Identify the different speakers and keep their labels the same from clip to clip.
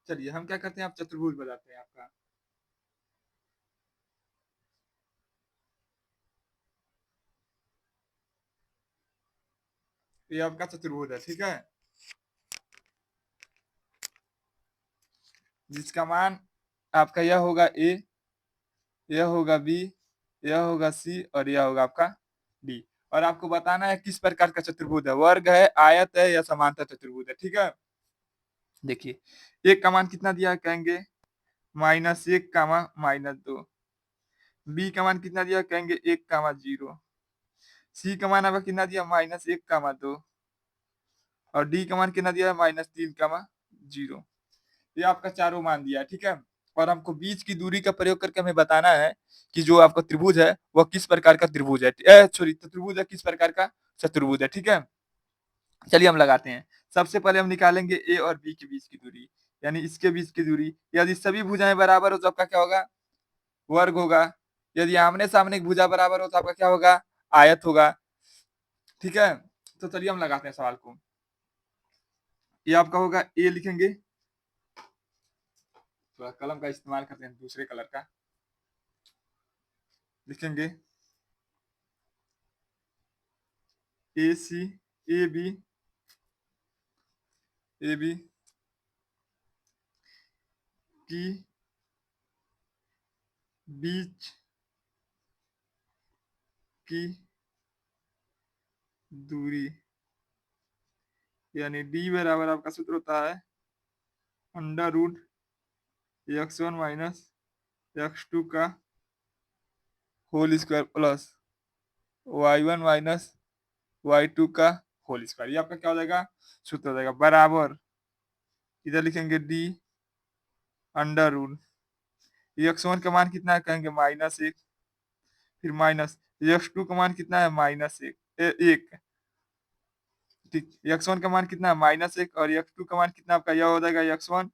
Speaker 1: चलिए हम क्या करते हैं, आप चतुर्भुज बताते हैं आपका। ये आपका चतुर्भुज है, ठीक है, जिसका मान आपका यह होगा ए, यह होगा बी, यह होगा सी और यह होगा आपका डी। और आपको बताना है किस प्रकार का चतुर्भुज है, वर्ग है, आयत है या समांतर चतुर्भुज है, ठीक है। देखिए एक का मान कितना दिया है, कहेंगे -1 कामा -2। बी का मान कितना दिया, कहेंगे 1 कामा 0। सी का मान आपका कितना दिया, -1 कामा 2। और डी का मान कितना दिया है, -3 कामा 0। ये आपका चारों मान दिया है, ठीक है। और हमको बीच की दूरी का प्रयोग करके हमें बताना है कि जो आपका त्रिभुज है वह किस प्रकार का त्रिभुज है, सॉरी चतुर्भुज है, किस प्रकार का चतुर्भुज है, ठीक है। चलिए हम लगाते हैं। सबसे पहले हम निकालेंगे ए और बी के बीच की दूरी, यानी इसके बीच की दूरी। यदि सभी भुजाएं बराबर हो तो आपका क्या होगा, वर्ग होगा। यदि आमने सामने की भुजा बराबर हो तो आपका क्या होगा, आयत होगा, ठीक है। तो चलिए हम लगाते हैं सवाल को। ये आपका होगा ए, लिखेंगे, थोड़ा कलम का इस्तेमाल करते हैं दूसरे कलर का, लिखेंगे ए सी, ए बी, ए बी की बीच की दूरी, यानी डी बराबर आपका सूत्र होता है √x1 माइनस x2 का whole square plus y1 minus y2 का होल स्क्वायर। ये आपका क्या हो जाएगा, सूत्र हो जाएगा, बराबर इधर लिखेंगे डी x1 का मान कितना है, कहेंगे -1, फिर माइनस x2 का मान कितना है, -1, ठीक। x1 का मान कितना है, -1, और x2 का मान कितना आपका, यह हो जाएगा x1,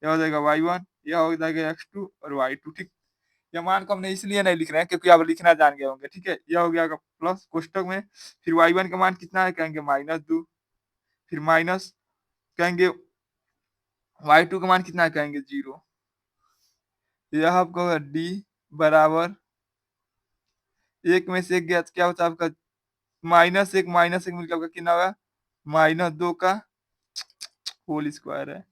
Speaker 1: यह हो जाएगा y1, यह हो जाएगा x2 और y2, ठीक। यह मान को हमने इसलिए नहीं लिख रहे हैं क्योंकि आप लिखना जान गए होंगे, ठीक है। यह हो गया आपका प्लस कोष्टक में, फिर y1 का मान कितना है, कहेंगे -2, फिर माइनस कहेंगे y2 का मान कितना है, कहेंगे 0। यह आपका होगा d बराबर, एक में से एक गया तो क्या होता है आपका, -1 मिलकर आपका कितना होगा, -2 का होल स्क्वायर है,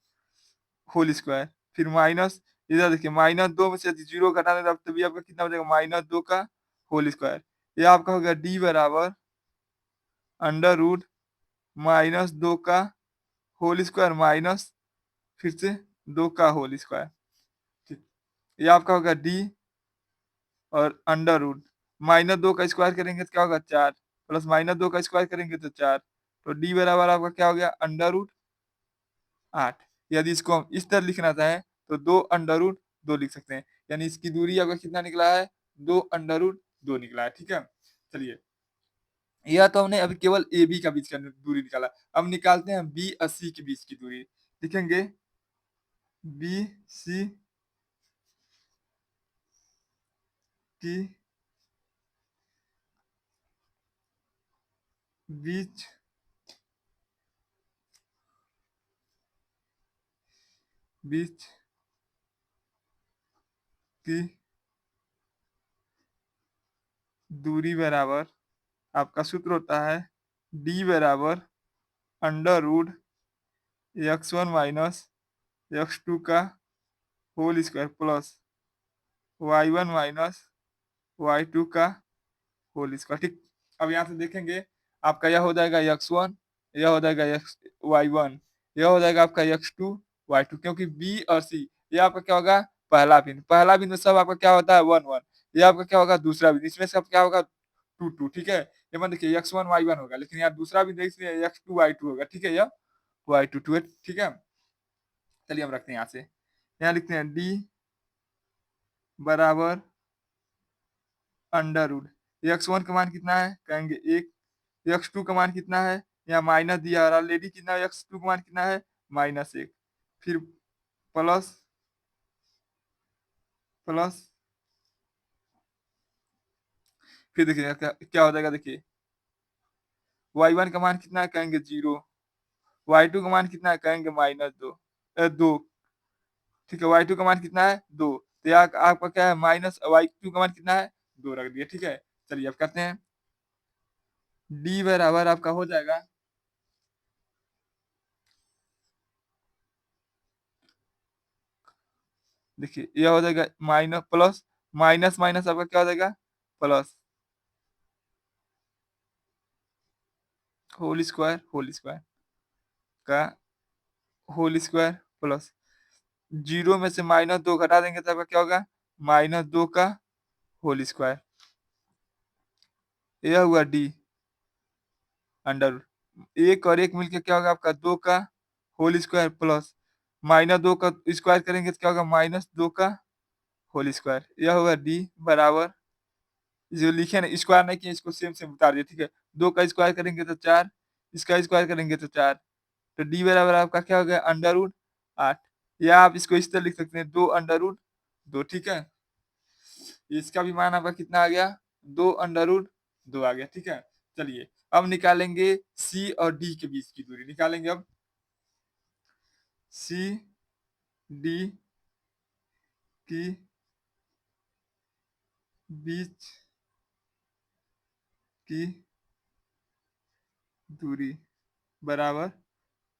Speaker 1: होल स्क्वायर, फिर माइनस, इधर देखिए -2 में से यदि 0 घटाना है तभी आपका कितना हो जाएगा, -2 का होल स्क्वायर। ये आपका हो गया डी बराबर √-2 का होल स्क्वायर माइनस फिर से 2 का होल स्क्वायर, ठीक। ये आपका होगा डी और √-2 का स्क्वायर करेंगे तो क्या होगा 4, प्लस -2 का स्क्वायर करेंगे तो 4, तो डी बराबर आपका क्या हो गया, √8। यदि इसको हम इस तरह लिखना चाहें तो 2 √2 लिख सकते हैं, यानी इसकी दूरी आपका कितना निकला है, 2 √2 निकला है, ठीक है। चलिए यह तो हमने अभी केवल ए बी का बीच का दूरी निकाला। अब निकालते हैं बी और सी के बीच की दूरी, लिखेंगे बी सी की बीच बीच की दूरी बराबर, आपका सूत्र होता है डी बराबर √x1 माइनस x2 का whole square plus y1 minus y2 का होल स्क्वायर, ठीक। अब यहाँ से देखेंगे आपका यह हो जाएगा x1, यह हो जाएगा y1, यह हो जाएगा आपका x2 y2, क्योंकि b और c ये आपका क्या होगा, पहला बिंदु सब आपका क्या होता है 1 1, ये आपका क्या होगा दूसरा बिंदु, इसमें सब क्या होगा 2 2, ठीक है। ये मतलब देखिए x1 y1 होगा, लेकिन यहाँ दूसरा बिंदु इसलिए x2 y2 होगा, ठीक है, यह y2 2 है, ठीक है। चलिए हम रखते हैं यहाँ से, यहाँ लिखते हैं d बराबर अंडर x1 का मान कितना है, कहेंगे 1, x2 का मान कितना है, यहाँ माइनस दिया और ऑलरेडी कितना है, x2 का मान कितना है, -1, फिर प्लस प्लस, फिर देखिए क्या क्या हो जाएगा, देखिए y1 का मान कितना है, कहेंगे 0, y2 का मान कितना है, कहेंगे -2, 2, ठीक है, y2 का मान कितना है 2, तो यहाँ आपका क्या है माइनस y2 का मान कितना है 2 रख दिया। ठीक है, चलिए अब करते हैं d बराबर आपका हो जाएगा देखिए यह हो जाएगा माइनस प्लस माइनस माइनस आपका क्या हो जाएगा प्लस होल स्क्वायर का होल स्क्वायर प्लस जीरो में से माइनस 2 घटा देंगे तो आपका क्या होगा -2 का होल स्क्वायर। यह हुआ डी अंडर एक और एक मिलके क्या होगा आपका 2 का होल स्क्वायर प्लस -2 का स्क्वायर करेंगे तो क्या होगा -2 का होल स्क्वायर। यह होगा डी बराबर जो लिखे ना स्क्वायर नहीं किया इसको सेम सेम उतार दिए। ठीक है, 2 का स्क्वायर करेंगे तो 4, इसका स्क्वायर करेंगे तो 4, तो डी बराबर आपका क्या हो गया अंडर रूट 8, या आप इसको इस तरह लिख सकते हैं 2 अंडर रूट 2। ठीक है, इसका भी मान आपका कितना आ गया 2 अंडर रूट 2 आ गया। ठीक है, चलिए अब निकालेंगे सी और डी के बीच की दूरी निकालेंगे। अब सी डी की बीच की दूरी बराबर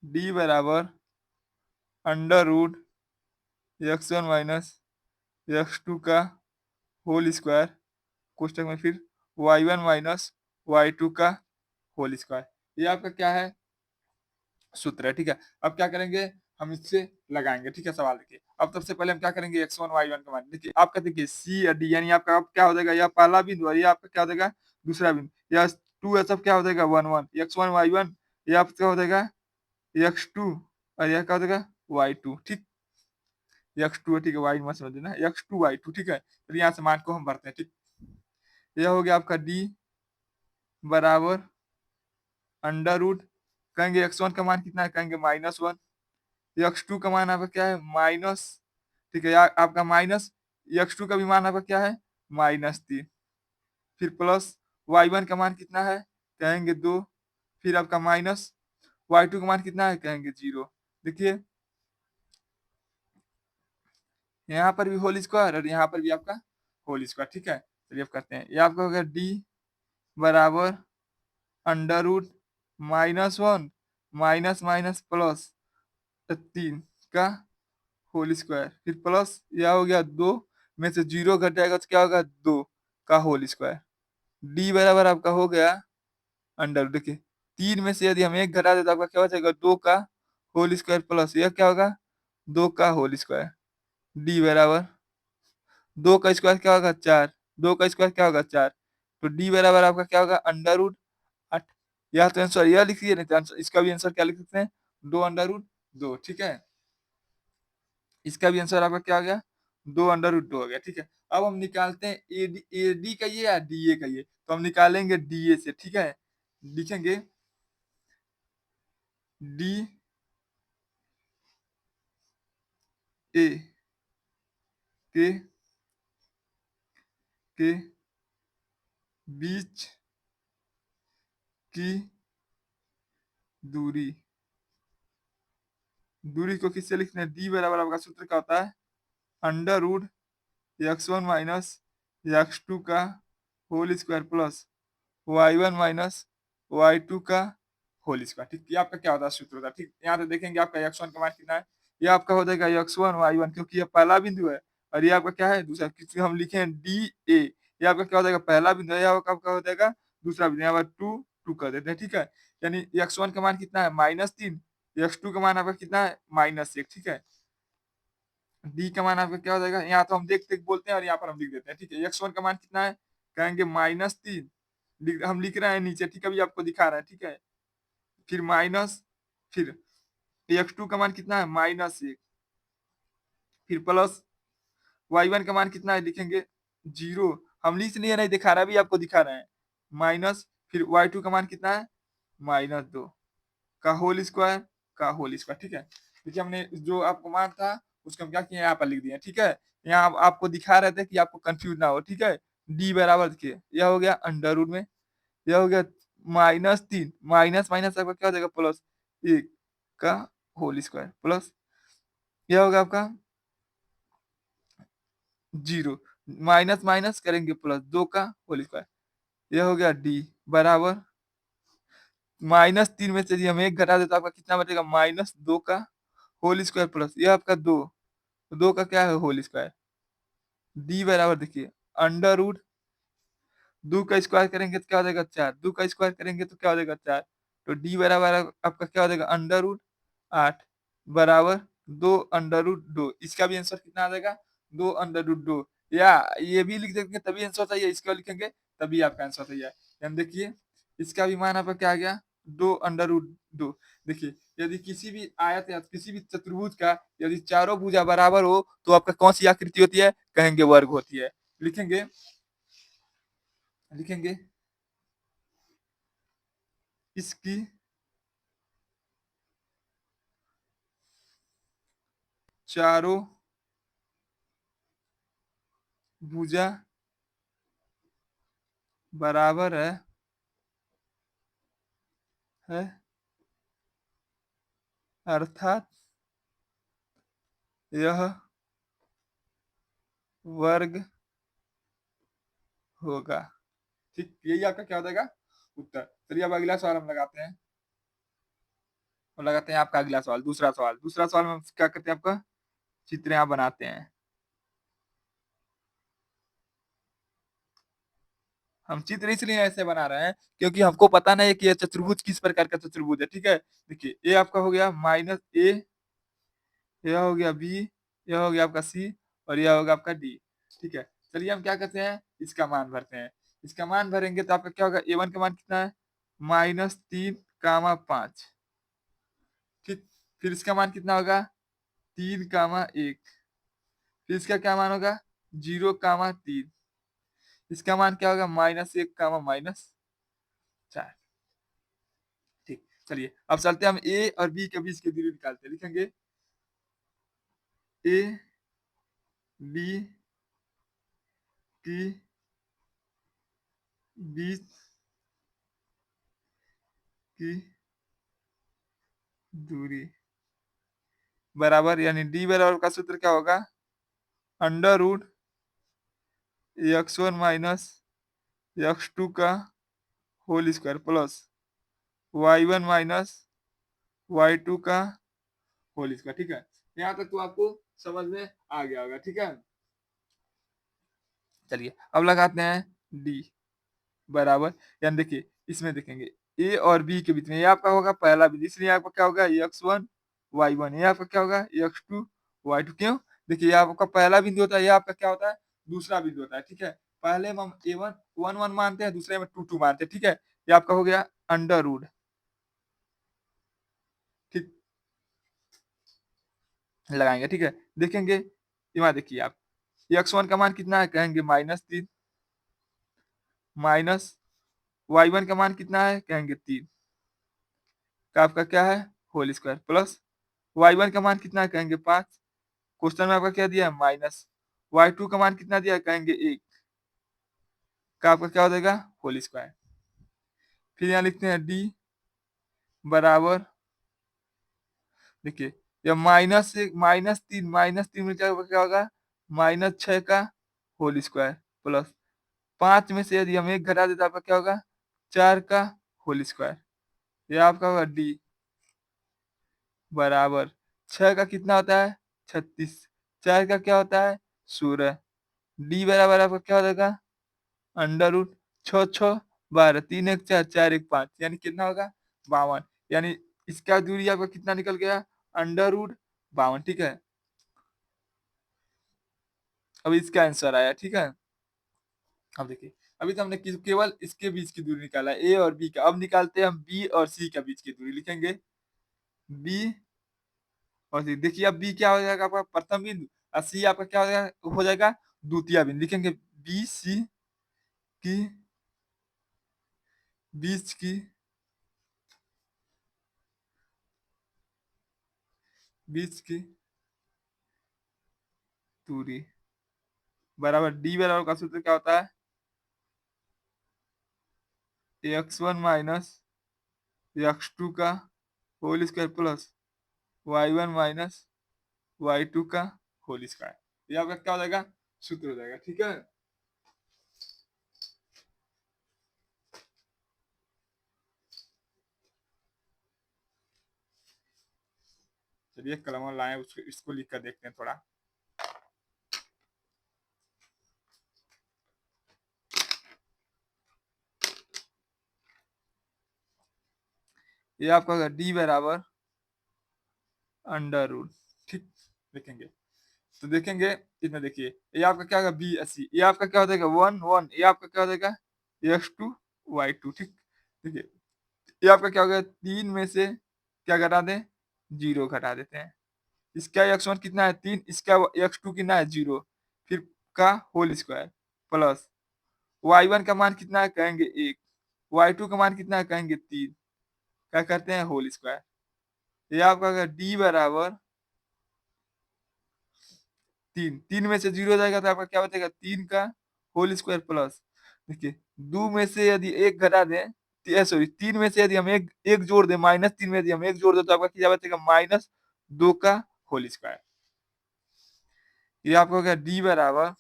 Speaker 1: डी बराबर under root x1 minus x2 का होल स्क्वायर कोष्टक में फिर y1 माइनस y2 का होल स्क्वायर। ये आपका क्या है सूत्र है। ठीक है, अब क्या करेंगे हम इससे लगाएंगे। ठीक है, सवाल देखिए। अब सबसे पहले हम क्या करेंगे x1 y1 का मान देखिए आपका देखिए सी और डी यानी आपका अब क्या हो जाएगा यह पहला बिंदु और ये आपका क्या हो जाएगा दूसरा बिंदु। यह टू सब क्या हो जाएगा 1 1 x1 y1 ये आपका क्या हो जाएगा x2 और यह क्या हो जाएगा y2। ठीक x2 ठीक है y मत समझ लेना x2 y2। ठीक है, तो यहाँ से मान को हम भरते हैं। ठीक, यह हो गया आपका d बराबर अंडर रूट कहेंगे x1 का मान कितना है कहेंगे -1, x2 का मान आपका क्या है माइनस ठीक है आपका माइनस x2 का भी मान आपका क्या है -3, फिर प्लस y1 का मान कितना है कहेंगे 2, फिर आपका माइनस y2 का मान कितना है कहेंगे 0। देखिए यहाँ पर भी होल स्क्वायर और यहाँ पर भी आपका होल स्क्वायर। ठीक है, चलिए अब करते हैं। ये आपका हो गया डी बराबर under root -1 minus minus plus 3 का होल स्क्वायर फिर प्लस यह हो गया 2 में से 0 घट जाएगा तो क्या होगा 2 का होल स्क्वायर। डी बराबर आपका हो गया अंडर देखिए 3 में से यदि हम एक घटा दे तो आपका क्या हो जाएगा 2 का होल स्क्वायर प्लस यह क्या होगा 2 का होल स्क्वायर। डी बराबर 2 का स्क्वायर क्या होगा 4, 2 का स्क्वायर क्या होगा 4, तो डी बराबर आपका क्या होगा अंडर रूट 8। या तो आंसर यह लिखिए नहीं तो आंसर इसका भी आंसर क्या लिख सकते हैं 2 अंडर रूट 2। ठीक है, इसका भी आंसर आपका क्या हो गया 2 अंडर रूट 2 हो गया। ठीक है, अब हम निकालते हैं ए डी का ये या डी ए का ये, तो हम निकालेंगे डी ए से। ठीक है, लिखेंगे डी ए के के बीच की दूरी दूरी को किससे लिखते हैं डी बराबर आपका सूत्र क्या होता है under root x1 minus x2 का whole square plus y1 minus y2 का होल स्क्वायर। ठीक, ये आपका क्या होता है सूत्र होता है। ठीक, यहाँ पे देखेंगे आपका x1 का मान कितना है ये आपका हो जाएगा x1 y1 क्योंकि ये पहला बिंदु है और ये आपका क्या है दूसरा किसी हम लिखे हैं डी ए ये आपका क्या हो जाएगा पहला बिंदु है यह आपका हो जाएगा दूसरा बिंदु यहाँ पर 2 2 कर देते हैं। ठीक है, यानी x1 का मान कितना है -3, x2 का मान आपका कितना है -1। ठीक है, डी का मान आपका क्या हो जाएगा यहाँ तो हम देख देख बोलते हैं और यहाँ पर हम लिख देते हैं। ठीक है, x1 का मान कितना है कहेंगे -3 हम लिख रहे हैं नीचे। ठीक है, अभी आपको दिखा रहे हैं। ठीक है, फिर माइनस फिर x2 का मान कितना है -1 फिर प्लस y1 का मान कितना है लिखेंगे 0 हम लिख नहीं नहीं दिखा रहा अभी आपको दिखा रहे हैं माइनस फिर y2 का मान कितना है -2 का होल स्क्वायर। ठीक है, देखिए हमने जो आपको मान था उसको हम क्या किए यहाँ पर लिख दिए। ठीक है, यहाँ आपको दिखा रहे थे कि आपको कंफ्यूज ना हो। ठीक है, डी बराबर देखिए यह हो गया अंडर रूट में यह हो गया -3 माइनस माइनस आपका क्या हो जाएगा +1 का होल स्क्वायर प्लस यह होगा आपका 0 माइनस माइनस करेंगे प्लस 2 का होल स्क्वायर, ये हो गया डी बराबर -3 में से यदि हम 1 घटा दें तो आपका कितना बचेगा -2 का होल स्क्वायर प्लस ये आपका 2, 2 का क्या है होल स्क्वायर, डी बराबर देखिए अंडर रूट 2 का स्क्वायर करेंगे तो क्या हो जाएगा 4, 2 का स्क्वायर करेंगे तो क्या हो जाएगा 4, तो डी बराबर आपका क्या हो जाएगा अंडर रूट 8 बराबर 2 अंडर रूट 2, इसका भी आंसर कितना आ जाएगा 2 अंडर रूट 2, या ये भी लिख देंगे तभी आंसर सही है, इसका लिखेंगे तभी आपका आंसर सही है। यानी देखिए इसका भी मान आपका क्या आ गया 2 अंडर रूट 2। देखिए यदि किसी भी आयत या किसी भी चतुर्भुज का यदि चारों भुजा बराबर हो तो आपका कौन सी आकृति होती है, कहेंगे वर्ग होती है। लिखेंगे लिखेंगे इसकी चारों भुजा बराबर है अर्थात यह वर्ग होगा। ठीक, यही आपका क्या हो जाएगा उत्तर। चलिए अब अगला सवाल हम लगाते हैं, और लगाते हैं आपका अगला सवाल, दूसरा सवाल। दूसरा सवाल में हम क्या करते हैं, आपका चित्र यहाँ बनाते हैं। हम चित्र इसलिए ऐसे बना रहे हैं क्योंकि हमको पता नहीं है कि यह चतुर्भुज किस प्रकार का चतुर्भुज है। ठीक है, देखिए ये आपका हो गया -a, यह हो गया बी, यह हो गया आपका सी, और यह होगा आपका डी। ठीक है, चलिए हम क्या करते हैं, इसका मान भरते हैं। इसका मान भरेंगे तो आपका क्या होगा, a1 का मान कितना है -3, 5। ठीक, फिर इसका मान कितना होगा 3, 1। फिर इसका क्या मान होगा 0, 3। इसका मान क्या होगा -1, -4। ठीक, चलिए अब चलते हैं हम ए और बी के बीच की दूरी निकालते हैं। लिखेंगे ए बी की बीच की दूरी बराबर, यानी डी बराबर का सूत्र क्या होगा under root x1 minus x2 का whole square plus y1 minus y2 का होल स्क्वायर। ठीक है, यहाँ तक तो आपको समझ में आ गया होगा। ठीक है, चलिए अब लगाते हैं डी बराबर, यानी देखिए इसमें देखेंगे ए और बी के बीच में ये आपका होगा पहला बिंदु, इसलिए आपका क्या होगा x1 y1, ये आपका क्या होगा x2 y2। क्यों, देखिए ये आपका पहला बिंदु होता है, ये आपका क्या होता है दूसरा बिंदु होता है। ठीक है, पहले में हम a1 1 1 मानते हैं, दूसरे में 2 2 मानते हैं। ठीक है, ये आपका हो गया अंडर रूट। ठीक, लगाएंगे। ठीक है, देखेंगे यहाँ देखिए आप x1 का मान कितना है, कहेंगे -3, माइनस y1 का मान कितना है, कहेंगे 3 का आपका क्या है होल स्क्वायर प्लस y1 का मान कितना है, कहेंगे 5। क्वेश्चन में आपका क्या दिया है माइनस y2 का मान कितना दिया है, कहेंगे 1 का आपका क्या हो जाएगा होल स्क्वायर। फिर यहाँ लिखते हैं डी बराबर, देखिए ये -3 में क्या होगा -6 का होल स्क्वायर प्लस 5 में से यदि हम 1 घटा दें तो आपका क्या होगा 4 का होल स्क्वायर, ये आपका होगा डी बराबर 6 का कितना होता है 36, 4 का क्या होता है 16, डी बराबर आपका क्या हो जाएगा अंडर रूट 6 6 12, 3 1 4, 4 1 5, यानी कितना होगा 52। यानी इसका दूरी आपका कितना निकल गया अंडर रूट 52। ठीक है, अब इसका आंसर आया। ठीक है, अब देखिए अभी तो हमने केवल इसके बीच की दूरी निकाला ए और बी का, अब निकालते हैं हम बी और सी का बीच की दूरी। लिखेंगे बी और सी, देखिए अब बी क्या हो जाएगा आपका प्रथम बिंदु, और सी आपका क्या हो जाएगा द्वितीय बिंदु। लिखेंगे बी सी की बीच की बीच की दूरी बराबर डी बराबर का सूत्र क्या होता है x1 माइनस x2 का whole square plus y1 minus y2 का होल स्क्वायर। ये आपका क्या हो जाएगा सूत्र हो जाएगा। ठीक है, चलिए कलम लाए, उसको इसको लिख कर देखते हैं थोड़ा। ये आपका होगा डी बराबर अंडर रूट। ठीक, देखेंगे तो देखेंगे इसमें, देखिए ये आपका क्या होगा बी अस्सी, ये आपका क्या हो जाएगा वन वन, ये आपका क्या हो जाएगा एक्स टू वाई टू। ठीक, देखिए ये आपका क्या होगा, तीन में से क्या घटा दें, जीरो घटा देते हैं। इसका एक्स वन कितना है तीन, इसका एक्स टू कितना है जीरो, फिर का whole square plus Y one का मान कितना है कहेंगे एक, वाई टू का मान कितना है कहेंगे तीन, क्या करते हैं होल स्क्वायर। ये आपका अगर डी बराबर तीन, तीन में से जीरो हो जाएगा तो आपका क्या बचेगा तीन का होल स्क्वायर प्लस, देखिए दो में से यदि एक घटा दें, सॉरी तीन में से यदि हम एक एक जोड़ दें, माइनस तीन में यदि हम एक जोड़ दें तो आपका क्या बचेगा माइनस दो का होल स्क्वायर। ये आपको क्या डी बराबर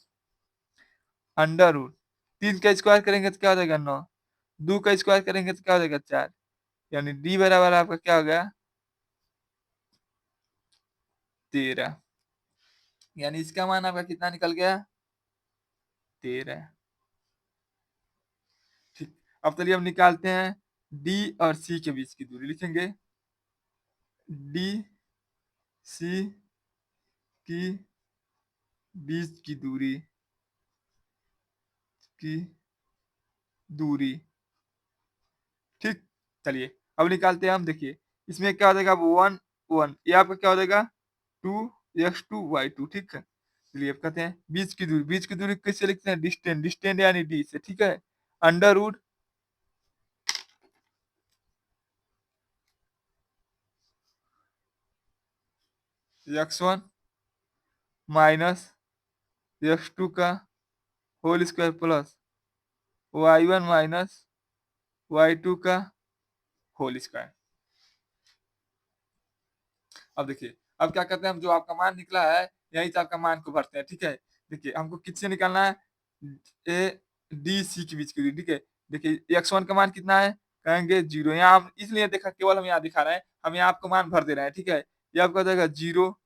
Speaker 1: अंडर रूट तीन का स्क्वायर करेंगे तो क्या हो जाएगा नौ, दो का स्क्वायर करेंगे तो क्या हो जाएगा चार, यानी डी बराबर आपका क्या हो गया 13, यानी इसका मान आपका कितना निकल गया 13। ठीक, अब चलिए हम निकालते हैं डी और सी के बीच की दूरी, लिखेंगे डी सी की बीच की दूरी। ठीक, चलिए अब निकालते हैं हम, देखिए इसमें क्या हो जाएगा वन वन, ये आपका क्या हो जाएगा two X two Y two. ठीक है, चलिए अब कहते हैं बीच की दूरी, बीच की दूरी कैसे लिखते हैं डिस्टेंस, डिस्टेंस यानी डी से। ठीक है, under root x one minus x two का whole square plus Y one minus y two का होल स्क्वायर। अब देखिए, अब क्या करते हैं हम, जो आपका मान निकला है यहीं से आपका मान को भरते हैं। ठीक है, देखिए हमको किससे निकालना है, ए डी सी के बीच की दूरी। ठीक है, देखिए एक्स वन का मान कितना है कहेंगे जीरो, यहाँ हम इसलिए देखा केवल हम यहाँ दिखा रहे हैं, हम यहाँ आपको मान भर दे रहे हैं। ठीक है, ये आपका हो जाएगा जीरो,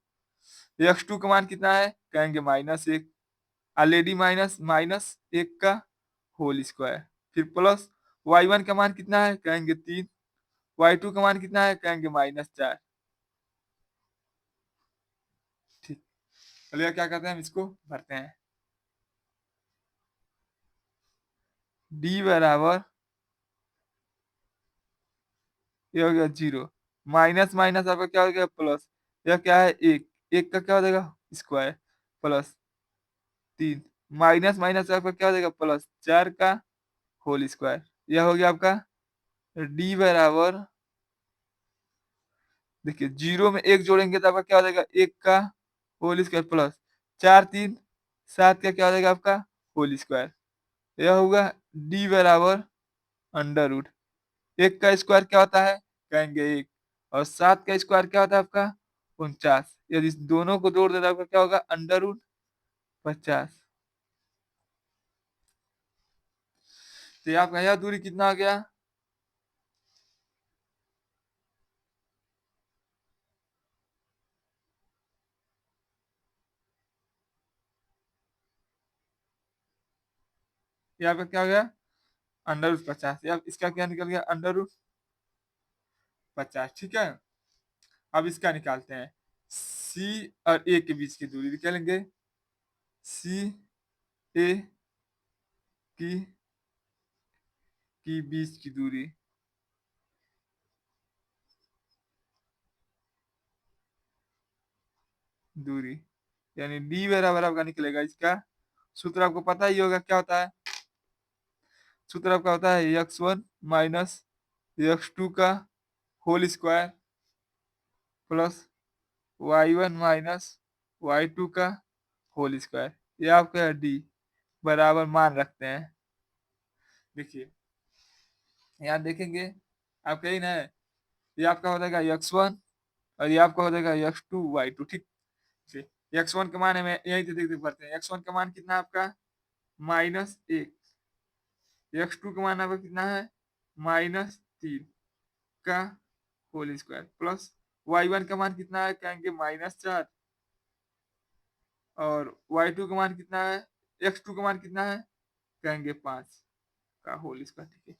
Speaker 1: एक्स टू का मान कितना है कहेंगे माइनस एक, ऑलरेडी माइनस माइनस एक का होल स्क्वायर, फिर प्लस वाई वन का मान कितना है कहेंगे तीन, वाई टू का मान कितना है कहेंगे माइनस चार। ठीक, चलिए क्या करते हैं हम इसको भरते हैं, डी बराबर ये हो गया जीरो, माइनस माइनस आपका क्या हो गया प्लस, यह क्या है एक, एक का क्या हो जाएगा स्क्वायर प्लस तीन, माइनस माइनस आपका क्या हो जाएगा प्लस चार का होल स्क्वायर। यह हो गया आपका डी बराबर, देखिए जीरो में एक जोड़ेंगे तो आपका क्या हो जाएगा एक का होल स्क्वायर प्लस चार तीन सात का क्या हो जाएगा आपका होल स्क्वायर। यह होगा डी बराबर अंडर रूट, एक का स्क्वायर क्या होता है कहेंगे एक, और सात का स्क्वायर क्या होता है आपका 49, यदि इस दोनों को जोड़ देता है आपका क्या होगा अंडर रूट 50। तो ये आपका यह दूरी कितना हो गया, ये आपका क्या हो गया अंडर रूट 50, या इसका क्या निकल गया अंडर रूट 50। ठीक है, अब इसका निकालते हैं सी और ए के बीच की दूरी, निकालेंगे सी ए की बीच की दूरी, यानी डी बराबर आपका निकलेगा, इसका सूत्र आपको पता ही होगा क्या होता है, सूत्र आपका होता है x one minus x two का whole square plus Y one minus y two का होल स्क्वायर। ये आपका डी बराबर मान रखते हैं। देखिए यहाँ देखेंगे आपका ही ना, ये आपका हो जाएगा एक्स वन और ये आपका हो जाएगा एक्स टू वाई टू। ठीक है, x1 का मान है, मैं यहीं से देख पढ़ते हैं। x1 का मान कितना है आपका -1, x2 का मान आपका कितना है -3 का होल स्क्वायर प्लस y1 का मान कितना है कहेंगे -4 और y2 का मान कितना है, x2 का मान कितना है कहेंगे 5 का होल स्क्वायर। ठीक है,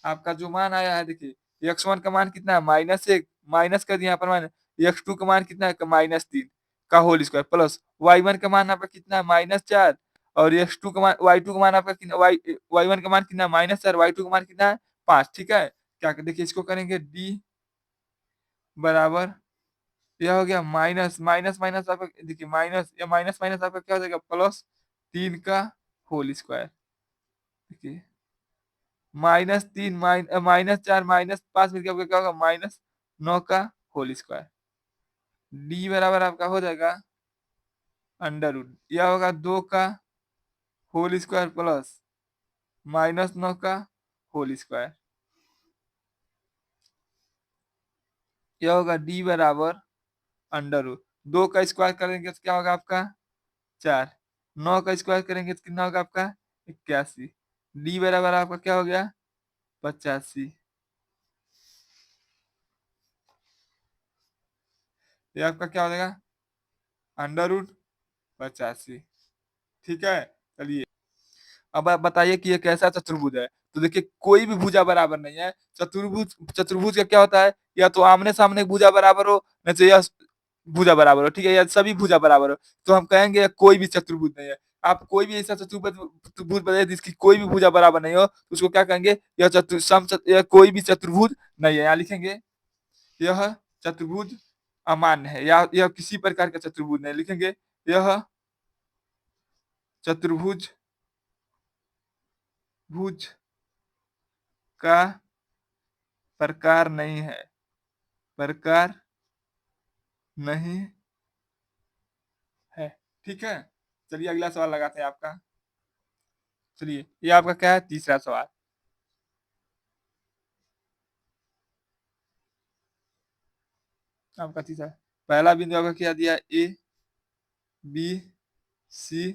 Speaker 1: आपका जो मान आया है देखिए x1 का मान कितना है -1, माइनस कर दिया यहाँ पर मान, x2 का मान कितना है -3 का होल स्क्वायर प्लस y1 का मान आपका कितना है -4 और x2 का मान y2 का मान आपका कितना y1 का मान कितना है -4, y2 का मान कितना है 5। ठीक है, क्या देखिए इसको करेंगे d बराबर, यह हो गया माइनस माइनस माइनस आपका देखिए माइनस या माइनस माइनस आपका क्या हो जाएगा +3 का होल स्क्वायर। देखिए -3 -4 -5 मिलकर आपका क्या होगा -9 का होल स्क्वायर। डी बराबर आपका हो जाएगा अंडर रूट, यह होगा 2 का होल स्क्वायर प्लस -9 का होल स्क्वायर। यह होगा डी बराबर अंडर रूट, 2 का स्क्वायर करेंगे तो क्या होगा आपका 4, 9 का स्क्वायर करेंगे तो कितना होगा आपका 81। डी बराबर आपका क्या हो गया 85। ये आपका क्या हो जाएगा अंडर रूट 85। ठीक है, चलिए अब आप बताइए कि ये कैसा चतुर्भुज है। तो देखिए कोई भी भुजा बराबर नहीं है। चतुर्भुज चतुर्भुज का क्या होता है, या तो आमने सामने भुजा बराबर हो, नहीं तो या भुजा बराबर हो। ठीक है, या सभी भुजा बराबर हो, तो हम कहेंगे कोई भी चतुर्भुज नहीं है। आप कोई भी ऐसा चतुर्भुज बताइए जिसकी कोई भी भुजा बराबर नहीं हो, तो उसको क्या कहेंगे, यह कोई भी चतुर्भुज नहीं है। यहाँ लिखेंगे यह चतुर्भुज अमान्य है, या यह किसी प्रकार का चतुर्भुज नहीं, लिखेंगे यह चतुर्भुज भुज का प्रकार नहीं है, प्रकार नहीं है। ठीक है, चलिए अगला सवाल लगाते हैं आपका। चलिए ये आपका क्या है तीसरा सवाल। आपका तीसरा, पहला बिंदु आपका क्या दिया ए बी सी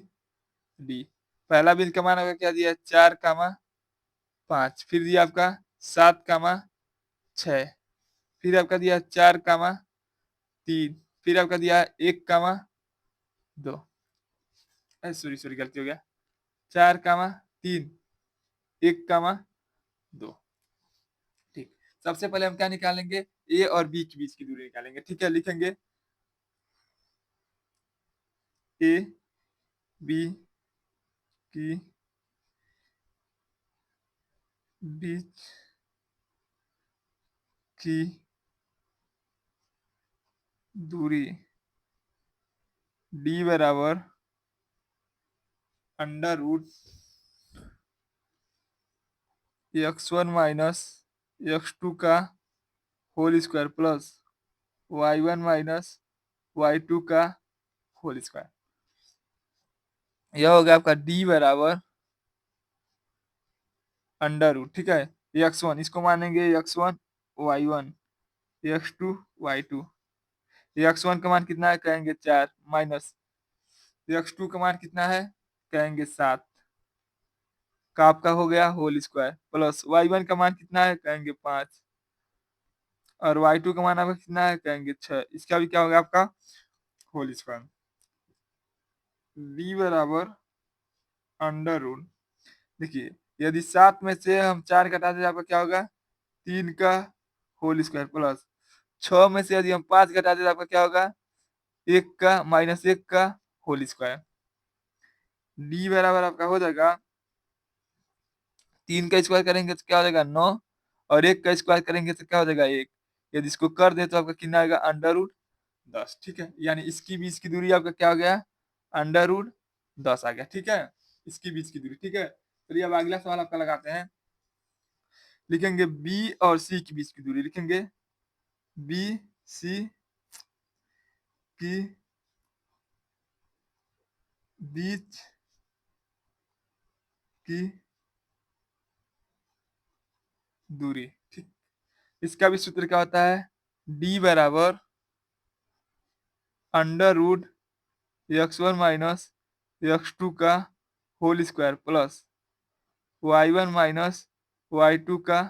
Speaker 1: डी। पहला बिंदु का मान आपका क्या दिया 4, 5, फिर दिया आपका 7, 6, फिर आपका दिया 4, 3, फिर आपका दिया 1, 2। सॉरी सॉरी गलती हो गया, 4, 3, 1, 2। ठीक, सबसे पहले हम क्या निकालेंगे, ए और बी के बीच की दूरी निकालेंगे। ठीक है, लिखेंगे ए बी की बीच की दूरी डी बराबर under root x1 minus x2 का whole square plus y1 minus y2 का होल स्क्वायर। यह हो गया आपका डी बराबर अंडर रूट। ठीक है, x1 इसको मानेंगे x1 y1, x2 y2। x1 का मान कितना है कहेंगे 4 माइनस x2 का मान कितना है कहेंगे 7 का आपका हो गया होल स्क्वायर प्लस y1 का मान कितना है कहेंगे 5 और y2 का मान आपका कितना है कहेंगे 6। इसका भी क्या होगा आपका होल स्क्वायर। डी बराबर अंडर रूट, देखिए यदि 7 में से हम 4 घटा दें आपका क्या होगा 3 का होल स्क्वायर प्लस 6 में से यदि हम 5 घटा दें आपका क्या होगा 1 का होल स्क्वायर। डी बराबर आपका हो जाएगा 3 का स्क्वायर करेंगे तो क्या हो जाएगा 9 और 1 का स्क्वायर करेंगे तो क्या हो जाएगा 1। यदि इसको कर दे तो आपका कितना आएगा अंडर रूट 10। ठीक है, यानी इसकी बीच की दूरी आपका क्या हो गया अंडर रूट 10 आ गया। ठीक है, इसकी बीच की दूरी। ठीक है, चलिए अब अगला सवाल आपका लगाते हैं। लिखेंगे बी और सी की बीच की दूरी, लिखेंगे बी सी की बीच की दूरी। ठीक, इसका भी सूत्र क्या होता है डी बराबर under root x1 minus x2 का whole square plus y1 minus y2 का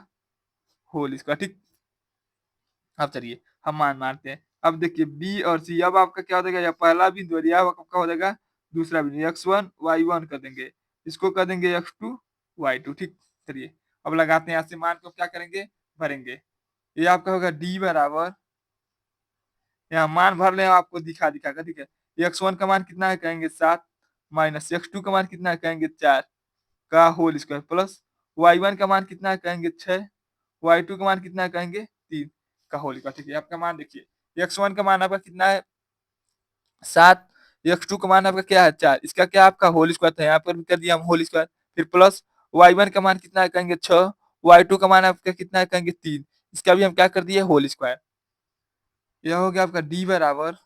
Speaker 1: होल स्क्वायर। ठीक। अब चलिए हम मान मारते हैं। अब देखिए बी और सी, अब आपका क्या हो जाएगा, या पहला बिंदु और यह आपका हो जाएगा दूसरा बिंदु। x1 y1 कर देंगे, इसको कर देंगे x2 y2। ठीक। चलिए अब लगाते हैं, यहाँ से मान को क्या करेंगे, भरेंगे। ये आपका होगा d बराबर, यहाँ मान भर ले आपको दिखा दिखा कर। ठीक है, x1 का मान कितना है कहेंगे 7, माइनस x2 का मान कितना है कहेंगे 4 का होल स्क्वायर प्लस y1 का मान कितना है कहेंगे 6, y2 का मान कितना है कहेंगे 3 का होल स्क्वायर। ठीक है, आपका मान देखिए x1 का मान आपका कितना है 7, x2 का मान आपका क्या है 4, इसका क्या आपका होल स्क्वायर था, यहाँ पर भी कर दिया हम होल स्क्वायर। फिर प्लस y1 का मान कितना है कहेंगे 6, y2 का मान आपका कितना है कहेंगे 3, इसका भी हम क्या कर दिए होल स्क्वायर। यह हो गया आपका d बराबर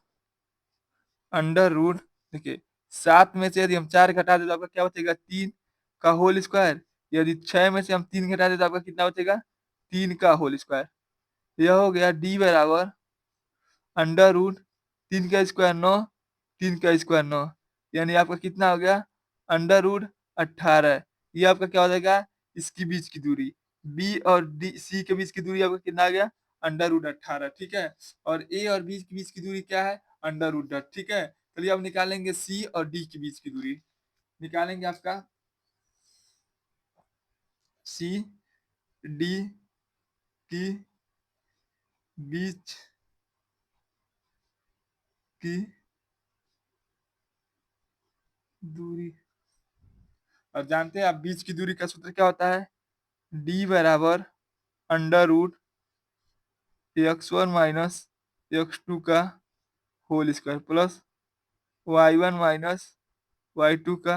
Speaker 1: अंडर रूट, देखिए 7 में से यदि हम 4 घटा दे तो आपका क्या बचेगा 3 का होल स्क्वायर। यदि 6 में से हम 3 घटा दे तो आपका कितना बचेगा 3 का होल स्क्वायर। यह हो गया d बराबर अंडर रूट 3 का स्क्वायर 9, 3 का स्क्वायर 9, यानी आपका कितना हो गया अंडर रूट 18। ये आपका क्या हो जाएगा, इसकी बीच की दूरी, बी और डी सी के बीच की दूरी आपका कितना आ गया अंडर रूट 18। ठीक है, और ए और बी के बीच की दूरी क्या है अंडर रूट 10। ठीक है, चलिए अब निकालेंगे सी और डी के बीच की दूरी। निकालेंगे आपका सी डी की बीच की दूरी। और जानते हैं आप बीच की दूरी का सूत्र क्या होता है, डी बराबर under root x1 minus x2 का whole square plus y1 minus y2 का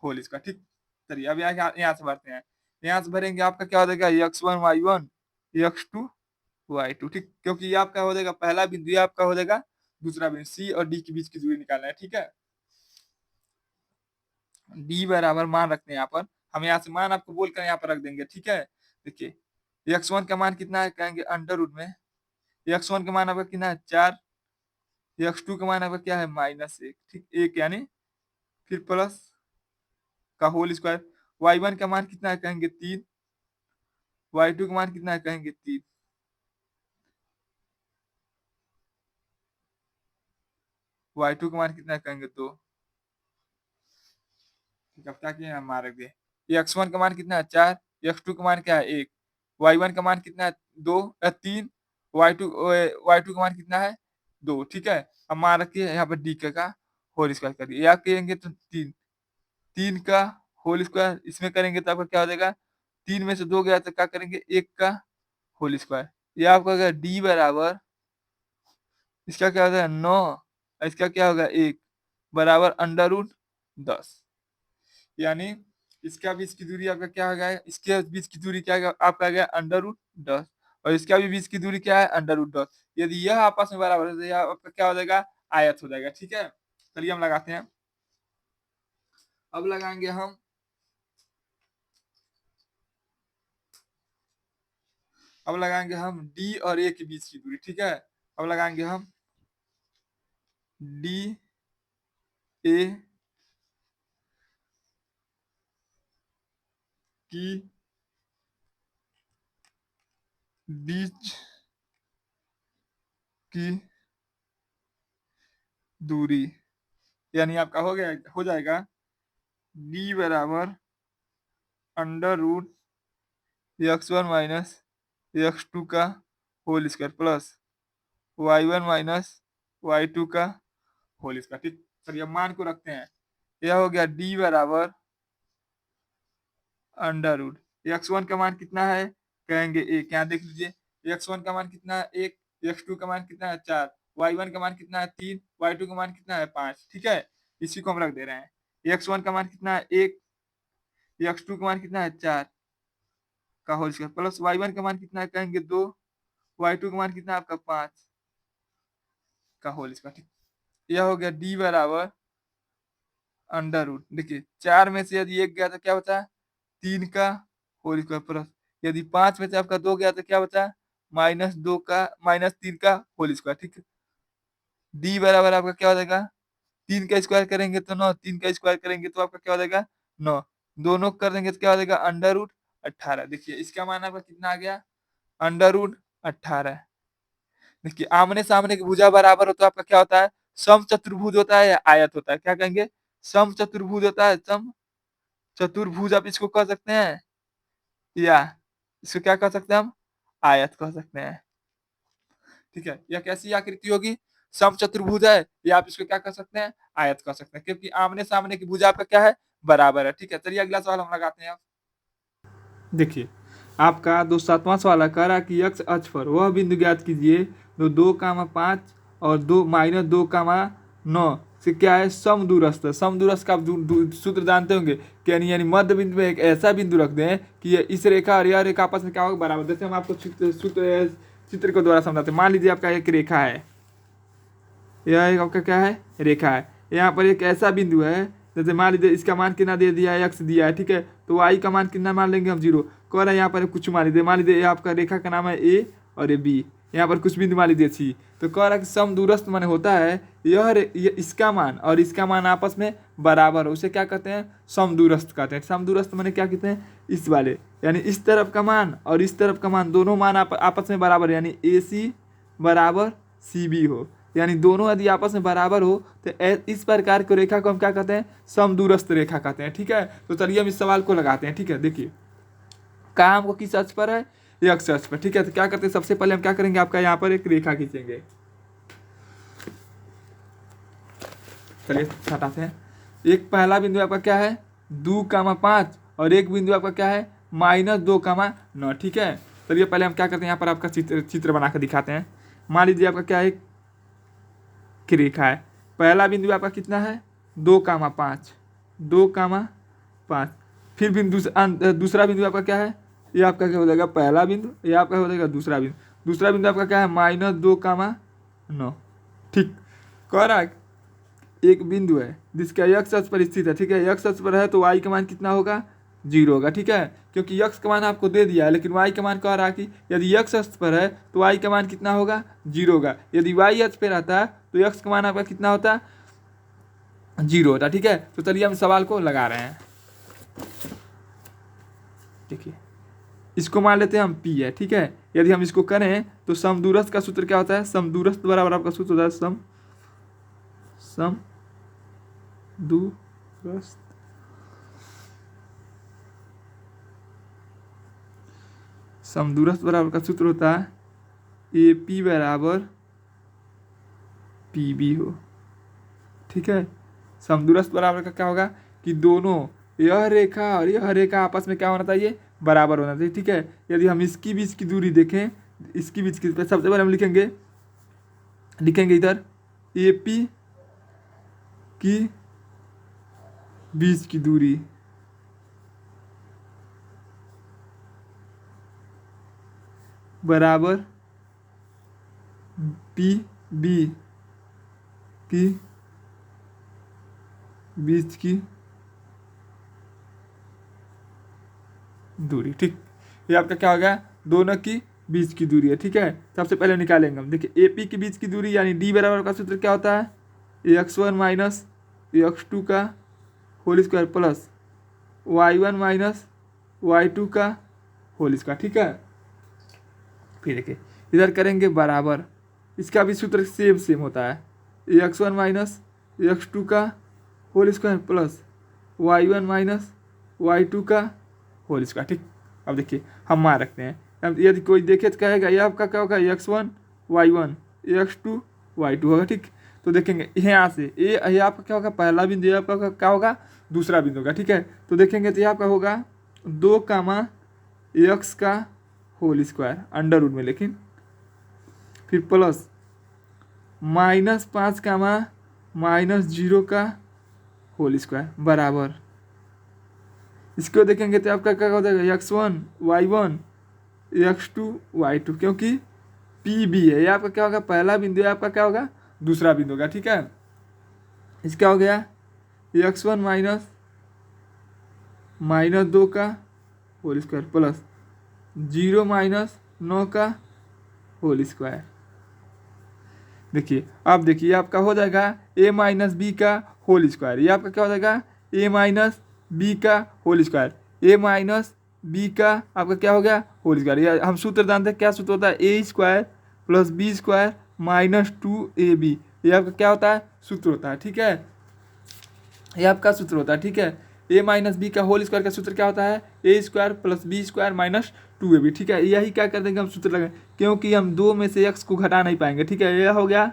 Speaker 1: होल स्क्वायर। ठीक। चलिए अब यहाँ से भरते हैं, यहाँ से भरेंगे आपका क्या हो जाएगा x1 y1 x2 y2। ठीक, क्योंकि ये आपका हो जाएगा पहला बिंदु, ये आपका हो जाएगा दूसरा बिंदु, सी और डी के बीच की दूरी निकालना है। ठीक है, डी बराबर मान रखते हैं यहाँ पर, हम यहाँ से मान आपको बोलकर यहाँ पर रख देंगे। ठीक है, देखिए x1 का मान कितना है कहेंगे अंडर रूट में, x1 का मान आपका कितना है 4, x2 का मान आपका क्या है -1। ठीक, एक यानी फिर प्लस का होल स्क्वायर, y1 का मान कितना है कहेंगे 3, y2 का मान कितना है कहेंगे 3, y2 का मान कितना है कहेंगे 2। ठीक है, अब क्या किए हम मान रख दिए, x1 का मान कितना है 4, x2 का मान क्या है 1, y1 का मान कितना है 2 या 3, y2 का मान कितना है 2। ठीक है, अब मान रखिए यहाँ पर डी का होल स्क्वायर कर दिया, या करेंगे तो 3, 3 का होल स्क्वायर इसमें करेंगे तो आपका क्या हो जाएगा, 3 में से 2 गया तो क्या करेंगे 1 का होल स्क्वायर। ये आपका अगर डी बराबर, इसका क्या होगा 9, इसका क्या होगा 1 बराबर अंडर रूट 10, यानी इसका बीच की दूरी आपका क्या हो गया, इसके बीच की दूरी क्या है आपका आ गया अंडर रूट 10, और इसका भी बीच की दूरी क्या है अंडर रूट 10। यदि यह आपस में बराबर है तो यह आपका क्या हो जाएगा आयत हो जाएगा। ठीक है, चलिए हम लगाते हैं। अब लगाएंगे हम, अब लगाएंगे हम डी और ए के बीच की दूरी। ठीक है, अब लगाएंगे हम डी ए की बीच की दूरी, यानी आपका हो गया हो जाएगा डी बराबर under root x1 minus x2 का whole square plus y1 minus y2 का होल स्क्वायर। ठीक, चलिए अब मान को रखते हैं, यह हो गया d बराबर अंडर रूट x1 का मान कितना है कहेंगे 1, यहाँ देख लीजिए x1 का मान कितना है 1, x2 का मान कितना है 4, y1 का मान कितना है 3, y2 का मान कितना है 5। ठीक है, इसी को हम रख दे रहे हैं, x1 का मान कितना है 1, x2 का मान कितना है 4 का होल स्क्वायर प्लस y1 का मान कितना है कहेंगे 2, y2 का मान कितना है आपका 5 का होल स्क्वायर। ठीक, यह हो गया d बराबर अंडर रूट, देखिए 4 में से यदि 1 गया तो क्या बचा 3 का होल स्क्वायर प्लस, यदि 5 में से आपका 2 गया तो क्या बचा -2 का -3 का होल स्क्वायर। ठीक है, डी बराबर आपका क्या हो जाएगा 3 का स्क्वायर करेंगे तो 9, 3 का स्क्वायर करेंगे तो आपका क्या हो जाएगा 9, दोनों कर देंगे तो क्या हो जाएगा अंडर रूट 18। देखिए इसका मान आपका कितना आ गया अंडर रूट 18। देखिए आमने सामने की भुजा बराबर हो तो आपका क्या होता है सम चतुर्भुज होता है या आयत होता है, क्या कहेंगे सम चतुर्भुज होता है, सम चतुर्भुज आप इसको कह सकते हैं या इसको क्या कह सकते हैं हम आयत कह सकते हैं। ठीक है, यह कैसी आकृति होगी सम चतुर्भुज है या आप इसको क्या कह सकते हैं आयत कह सकते हैं, क्योंकि आमने सामने की भुजा आपका क्या है बराबर है। ठीक है, चलिए अगला सवाल हम लगाते हैं। देखिए आपका 207वां सवाल कह रहा है कि x अक्ष पर वह बिंदु ज्ञात कीजिए जो 2,5 और 2 -2,9 से क्या है समदूरस्थ है। समदूरस्थ का आप सूत्र जानते होंगे कि यानी मध्य बिंदु में एक ऐसा बिंदु रख दें कि ये इस रेखा और यह रेखा आपस में क्या होगा बराबर। जैसे हम आपको चित्र को द्वारा समझाते हैं। मान लीजिए आपका एक रेखा है, यह एक आपका क्या है रेखा है, यहाँ पर एक ऐसा बिंदु है जैसे मान लीजिए इसका मान कितना दे दिया है x दिया है। ठीक है, तो y का मान कितना मान लेंगे हम 0। कह रहा है यहाँ पर कुछ मान लीजिए ये आपका रेखा का नाम है a और ये b, यहाँ पर कुछ बिंदु मान लीजिए c। तो कह रहा है कि समदूरस्थ माने होता है यह इसका मान और इसका मान आपस में बराबर हो, उसे क्या कहते हैं समदूरस्थ कहते हैं। समदूरस्थ माने क्या कहते हैं इस वाले, यानी इस तरफ का मान और इस तरफ का मान दोनों मान आपस में बराबर, यानी AC बराबर CB हो, यानी दोनों यदि आपस में बराबर हो तो इस प्रकार की रेखा को हम क्या कहते हैं समदूरस्थ रेखा कहते हैं। ठीक है, तो चलिए हम इस सवाल को लगाते हैं। ठीक है, देखिए कहाँ हमको किस अक्ष पर है x अक्ष पर। ठीक है, तो क्या करते हैं सबसे पहले हम क्या करेंगे आपका यहाँ पर एक रेखा खींचेंगे। चलिए हटाते हैं। एक पहला बिंदु आपका क्या है 2,5 और एक बिंदु आपका क्या है -2,9। ठीक है, चलिए पहले हम क्या करते हैं यहाँ पर आपका चित्र बना कर दिखाते हैं। मान लीजिए आपका क्या है की रेखा है, पहला बिंदु आपका कितना है 2,5, 2,5। फिर बिंदु दूसरा बिंदु आपका क्या है ये आपका क्या हो जाएगा पहला बिंदु, ये आपका हो जाएगा दूसरा बिंदु। दूसरा बिंदु आपका क्या है -2,9। ठीक, कह रहा है एक बिंदु है जिसका x अक्ष पर स्थित है। ठीक है, x अक्ष पर है तो y का मान कितना होगा 0 होगा। ठीक है, क्योंकि x का मान आपको दे दिया है, लेकिन y का मान कह रहा है कि यदि x अक्ष पर है तो y का मान कितना होगा 0 होगा। यदि y अक्ष पर रहता है तो x का मान आपका कितना होता 0 होता। ठीक है, तो चलिए हम सवाल को लगा रहे हैं। देखिए इसको मान लेते हैं हम P है। ठीक है, यदि हम इसको करें तो समदूरस्थ का सूत्र क्या होता है समदूरस्थ बराबर आपका सूत्र होता है समदूरस्थ। समदूरस्थ बराबर का सूत्र होता है AP बराबर PB हो। ठीक है, समदूरस्थ बराबर का क्या होगा कि दोनों यह रेखा और यह रेखा आपस में क्या होना चाहिए बराबर होना चाहिए। ठीक है, यदि हम इसकी बीच की दूरी देखें, इसकी बीच की सबसे पहले हम लिखेंगे इधर AP की बीच की दूरी बराबर PB की बीच की दूरी। ठीक, ये आपका क्या हो गया दोनों की बीच की दूरी है। ठीक है, सबसे पहले निकालेंगे हम। देखिए AP के बीच की दूरी यानी D बराबर का सूत्र क्या होता है x1 माइनस x2 का whole square plus y1 minus y2 का होल स्क्वायर। ठीक है, फिर देखिए इधर करेंगे बराबर, इसका भी सूत्र सेम होता है x1 माइनस x2 का whole square plus y1 minus y2 का होल स्क्वायर। ठीक, अब देखिए हम मान रखते हैं, अब यदि कोई देखे तो कहेगा ये आपका क्या होगा x1 y1 x2 y2 होगा। ठीक, तो देखेंगे यहाँ से ये आपका क्या होगा पहला बिंदु, ये आपका क्या होगा दूसरा बिंदु होगा। ठीक है, तो देखेंगे तो ये आपका होगा 2, x का होल स्क्वायर अंडर रूट में, लेकिन फिर प्लस -5, -0 का होल स्क्वायर बराबर, इसको देखेंगे तो आपका क्या हो जाएगा x1 y1 x2 y2, क्योंकि PB है, ये आपका क्या होगा पहला बिंदु है, आपका क्या होगा दूसरा बिंदु होगा। ठीक है, इसका हो गया x1 -2 का होल स्क्वायर प्लस 0 -9 का होल स्क्वायर। देखिए अब देखिए आपका हो जाएगा a माइनस बी का होल स्क्वायर, ये आपका क्या हो जाएगा a माइनस बी का whole square, a minus B का आपका क्या हो गया होल स्क्वायर। ये हम सूत्र जानते हैं, क्या सूत्र होता है a square plus B square minus 2ab, ये आपका क्या होता है सूत्र होता है, ठीक है, ये आपका सूत्र होता है, ठीक है। a माइनस बी का होल स्क्वायर का सूत्र क्या होता है a square plus B square minus 2ab, ठीक है। यही क्या कर देंगे हम सूत्र लगाएंगे, क्योंकि हम दो में से x को घटा नहीं पाएंगे, ठीक है। यह हो गया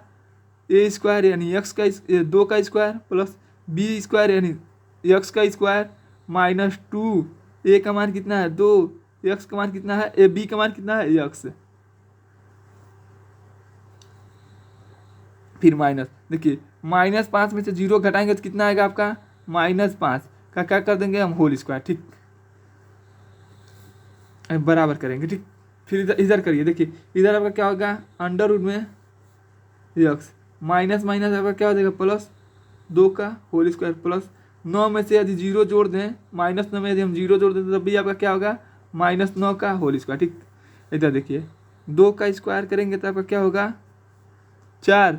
Speaker 1: ए स्क्वायर यानी एक्स का दो का स्क्वायर प्लस बी स्क्वायर यानी एक्स का स्क्वायर माइनस 2, ए का मान कितना है 2, एक्स का मान कितना है ए, बी का मान कितना है एक्स, फिर माइनस, देखिए -5 में से 0 घटाएंगे तो कितना आएगा आपका -5 का क्या कर देंगे हम होल स्क्वायर, ठीक, बराबर करेंगे, ठीक। फिर इधर इधर करिए, देखिए इधर आपका क्या होगा अंडर रूट में एक्स माइनस माइनस आपका क्या हो जाएगा प्लस 2 का होल स्क्वायर प्लस 9 में से यदि 0 जोड़ दें, -9 में यदि हम 0 जोड़ दें तो तब भी आपका क्या होगा -9 का होल स्क्वायर, ठीक। इधर देखिए 2 का स्क्वायर करेंगे तो आपका क्या होगा 4,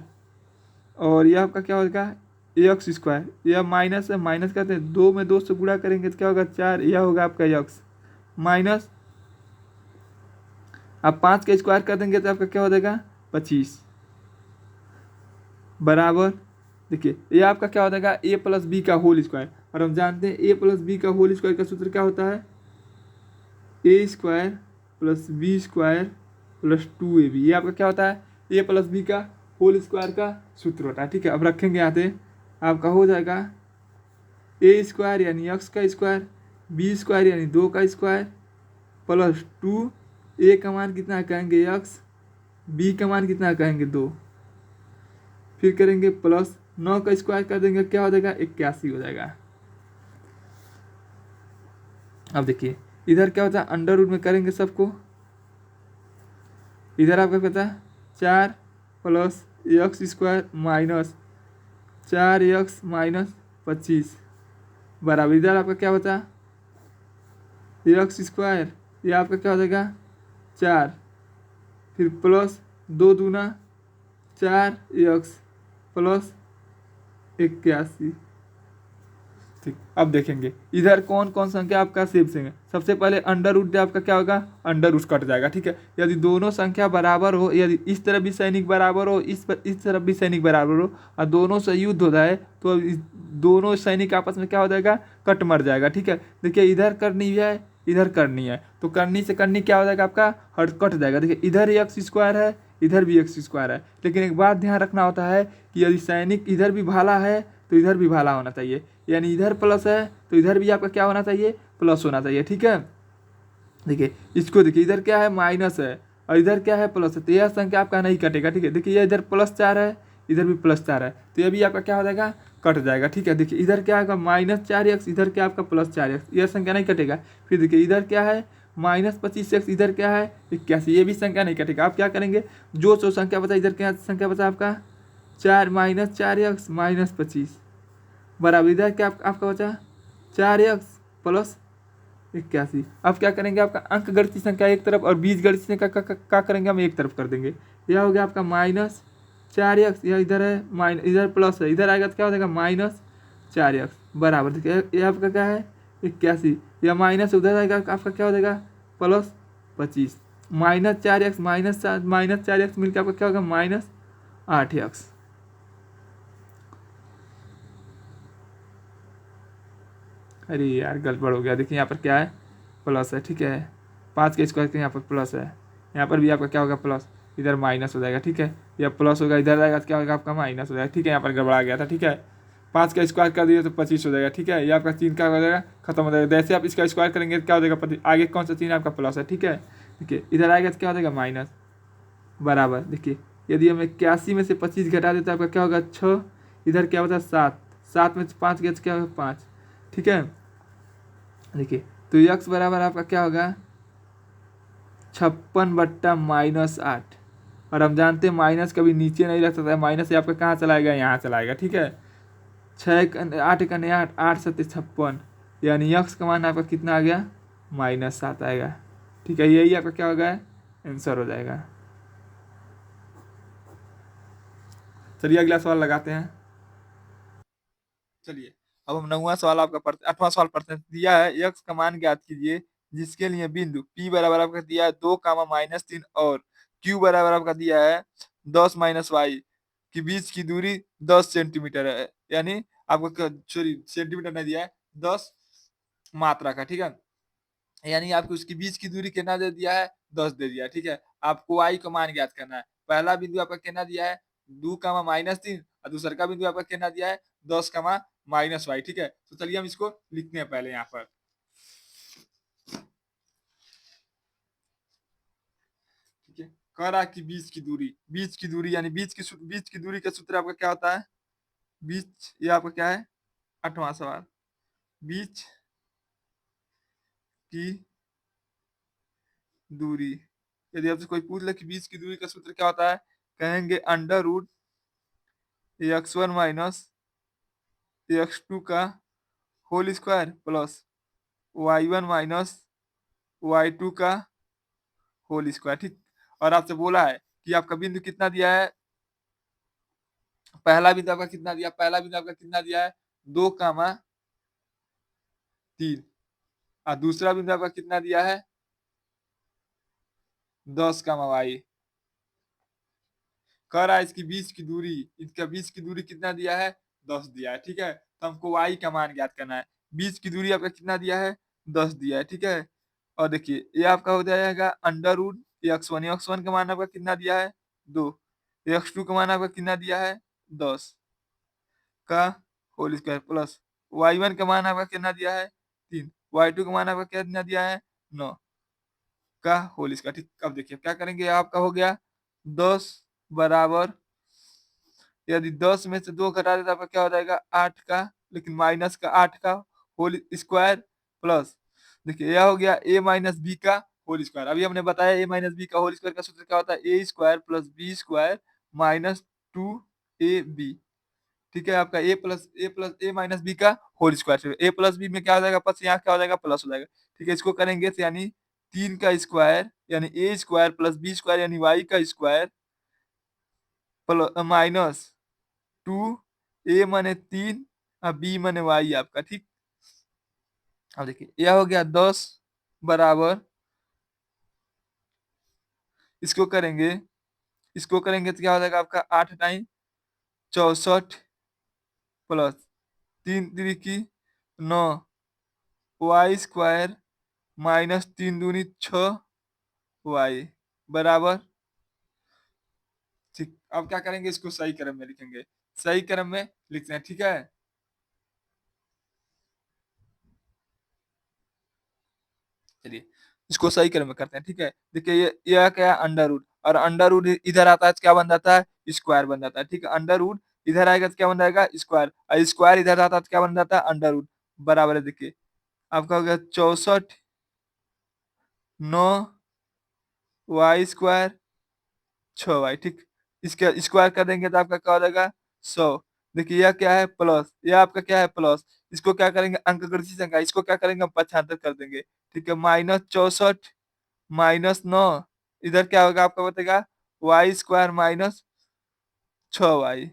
Speaker 1: और यह आपका क्या होगा एक्स स्क्वायर, यह माइनस है माइनस करते हैं 2 में 2 से गुणा करेंगे तो क्या होगा 4, यह होगा आपका एक्स माइनस, आप 5 का स्क्वायर कर देंगे तो आपका क्या हो जाएगा 25 बराबर, देखिए ये आपका क्या हो जाएगा a प्लस बी का होल स्क्वायर, और हम जानते हैं a प्लस बी का होल स्क्वायर का सूत्र क्या होता है a square plus B square plus 2ab, ये आपका क्या होता है a प्लस बी का होल स्क्वायर का सूत्र होता है, ठीक है। अब रखेंगे यहाँ पे आपका हो जाएगा a स्क्वायर यानी x का स्क्वायर, बी स्क्वायर यानी 2 का स्क्वायर प्लस 2, a का मान कितना कहेंगे x, b का मान कितना कहेंगे 2, फिर करेंगे प्लस 9 का स्क्वायर कर देंगे क्या हो जाएगा 81 हो जाएगा। अब देखिए इधर क्या होता है अंडर रूट में करेंगे सबको, इधर आपका पता है 4 plus x square minus 4x minus 25 बराबर, इधर आपका क्या होता है एक्स स्क्वायर, ये आपका क्या हो जाएगा 4, फिर प्लस 2 दूना 4x प्लस 81, ठीक। अब देखेंगे इधर कौन कौन संख्या आपका सेम सेम है, सबसे पहले अंडर रूट आपका क्या होगा अंडर रूट कट जाएगा, ठीक है। यदि दोनों संख्या बराबर हो, यदि इस तरफ भी सैनिक बराबर हो, इस तरफ भी सैनिक बराबर हो और दोनों से युद्ध हो जाए तो दोनों सैनिक आपस में क्या हो जाएगा कट मर जाएगा, ठीक है। देखिए इधर करनी है इधर करनी है तो करनी से करनी क्या हो जाएगा आपका हट कट जाएगा, देखिए इधर एक्स स्क्वायर है इधर भी एक्स स्क्वायर है, लेकिन एक बात ध्यान रखना होता है कि यदि सैनिक इधर भी भाला है तो इधर भी भाला होना चाहिए, यानी इधर प्लस है तो इधर भी आपका क्या होना चाहिए प्लस होना चाहिए, ठीक है। देखिए इसको देखिए इधर क्या है माइनस है और इधर क्या है प्लस है, तो यह संख्या आपका नहीं कटेगा, ठीक है। देखिए ये इधर +4 है इधर भी +4 है तो ये भी आपका क्या हो जाएगा कट जाएगा, ठीक है। देखिए इधर क्या आएगा -4x इधर क्या आपका +4x, यह संख्या नहीं कटेगा। फिर देखिए इधर क्या है -25x इधर क्या है 81, ये भी संख्या नहीं कटेगा। आप क्या करेंगे जो संख्या बचा इधर क्या संख्या बचा आपका 4 -4x -25 बराबर, इधर क्या आपका बचा 4x प्लस 81। अब क्या करेंगे आपका अंक गणितीय संख्या एक तरफ और बीज गणितीय संख्या क्या करेंगे हम एक तरफ कर देंगे, यह हो गया आपका -4x, यह इधर है इधर प्लस है इधर आएगा तो क्या हो जाएगा -4x बराबर, देखिए ये आपका क्या है 81, यह माइनस उधर आएगा आपका क्या हो जाएगा +25 -4x -4x मिलकर आपका क्या होगा -8x। अरे यार गड़बड़ हो गया, देखिए यहाँ पर क्या है प्लस है, ठीक है। 5 के स्क्वायर के यहाँ पर प्लस है, यहाँ पर भी आपका क्या होगा प्लस, इधर माइनस हो जाएगा, ठीक है। यह प्लस होगा इधर आएगा तो क्या होगा आपका माइनस हो जाएगा, ठीक है। यहाँ पर गड़बड़ा गया था, ठीक है। 5 का स्क्वायर कर दिए तो 25 हो जाएगा, ठीक है। ये आपका 3 का हो जाएगा खत्म हो जाएगा, जैसे आप इसका स्क्वायर करेंगे तो क्या हो जाएगा आगे कौन सा 3 आपका प्लस है, ठीक है। देखिए इधर आएगा तो क्या हो जाएगा माइनस बराबर, देखिए यदि हम 81 में से 25 घटा देते आपका क्या होगा 6, इधर क्या होता है 7 में 5 गया तो क्या होगा 5, ठीक है। देखिए तो x बराबर आपका क्या होगा 56/-8, और हम जानते हैं माइनस कभी नीचे नहीं रख सकता है, माइनस से आपका कहाँ चलाएगा यहाँ चलाएगा, ठीक है। 8 × 8 7 56, यानी x का मान आपका कितना आ गया -7 आएगा, ठीक है। यही आपका क्या होगा आंसर हो जाएगा। चलिए अगला सवाल लगाते हैं। चलिए अब हम 9वां सवाल आपका पढ़ते 8वां सवाल पढ़ते हैं। दिया है x का मान ज्ञात कीजिए जिसके लिए बिंदु p बराबर आपका दिया है 2 माइनस 3 और q बराबर आपका दिया है 10 माइनस वाई के बीच की दूरी 10 सेंटीमीटर है। यानी आपको सॉरी सेंटीमीटर नहीं दिया है, 10 मात्रा का, ठीक है। यानी आपको उसके बीच की दूरी कितना दे दिया है, 10 दे दिया है, ठीक है। आपको y का मान ज्ञात करना है। पहला बिंदु आपका कितना दिया है, 2 माइनस 3 और दूसरा का बिंदु आपका कितना दिया है, 10 माइनस वाई, ठीक है। तो चलिए हम इसको लिखते हैं पहले यहाँ पर। ठीक है, कह रहा कि बीच की दूरी यानी बीच की दूरी का सूत्र आपका क्या होता है, बीच ये आपका क्या है, 8वां सवाल, बीच की दूरी। यदि आपसे कोई पूछ ले कि बीच की दूरी का सूत्र क्या होता है, कहेंगे under root x1 minus x2 का whole square plus y1 minus y2 का होल स्क्वायर, ठीक। और आपसे बोला है कि आपका बिंदु कितना दिया है, पहला बिंदु आपका कितना दिया, पहला बिंदु आपका कितना दिया है, 2 3 और दूसरा बिंदु आपका कितना दिया है, 10 वाई। कह रहा है इसकी बीच की दूरी, इसका बीच की दूरी कितना दिया है, 10 दिया है, ठीक है। तो हमको y का मान ज्ञात करना है। बीच की दूरी आपका कितना दिया है, 10 दिया है, ठीक है। और देखिए ये आपका हो जाएगा अंडर रूट x1 का मान आपका कितना दिया है, 2, x2 का मान आपका कितना दिया है, 10 का होल स्क्वायर प्लस y1 का मान आपका कितना दिया है, 3, y2 का मान आपका कितना दिया है, 9 का होल स्क्वायर, ठीक। अब देखिए क्या करेंगे, आपका हो गया 10 बराबर, यदि 10 में से 2 घटा दे तो आपका क्या हो जाएगा, 8 का, लेकिन माइनस का 8 का होल स्क्वायर प्लस, देखिए यह हो गया a माइनस बी का होल स्क्वायर। अभी हमने बताया a माइनस बी का होल स्क्वायर का सूत्र क्या होता है, a square plus B square minus 2ab, ठीक है। आपका a माइनस बी का whole square, a plus b में क्या हो जाएगा, प्लस यहाँ क्या हो जाएगा, प्लस हो जाएगा, ठीक है। इसको करेंगे तो यानी 3 का स्क्वायर यानी a square plus B square यानी y का स्क्वायर माइनस 2, ए माने 3 और बी माने वाई आपका, ठीक। अब देखिए यह हो गया 10 बराबर, इसको करेंगे, तो क्या हो जाएगा आपका 8 टाइम 64 प्लस 3 3 की 9 वाई स्क्वायर माइनस 3 दूनी 6 वाई बराबर, ठीक। अब क्या करेंगे, इसको सही क्रम में लिखेंगे, सही क्रम में लिखते हैं, ठीक है। चलिए इसको सही क्रम में करते हैं, ठीक है। देखिए ये यह क्या है, अंडर रूट, और अंडर रूट इधर आता है तो क्या बन जाता है, स्क्वायर बन जाता है, ठीक है। अंडर रूट इधर आएगा तो क्या बन जाएगा, स्क्वायर, और स्क्वायर इधर आता है तो क्या बन जाता है, अंडर रूट बराबर है। देखिए आपका हो गया 64 9 वाई स्क्वायर 6 वाई, ठीक। इसका स्क्वायर कर देंगे तो आपका क्या हो जाएगा, 100। देखिए यह क्या है, प्लस, यह आपका क्या है, प्लस। इसको क्या करेंगे, अंक गणित संख्या, इसको क्या करेंगे, हम पक्षांतर कर देंगे, ठीक है। माइनस 64 माइनस 9, इधर क्या होगा आपका बताएगा, वाई स्क्वायर माइनस 6 वाई,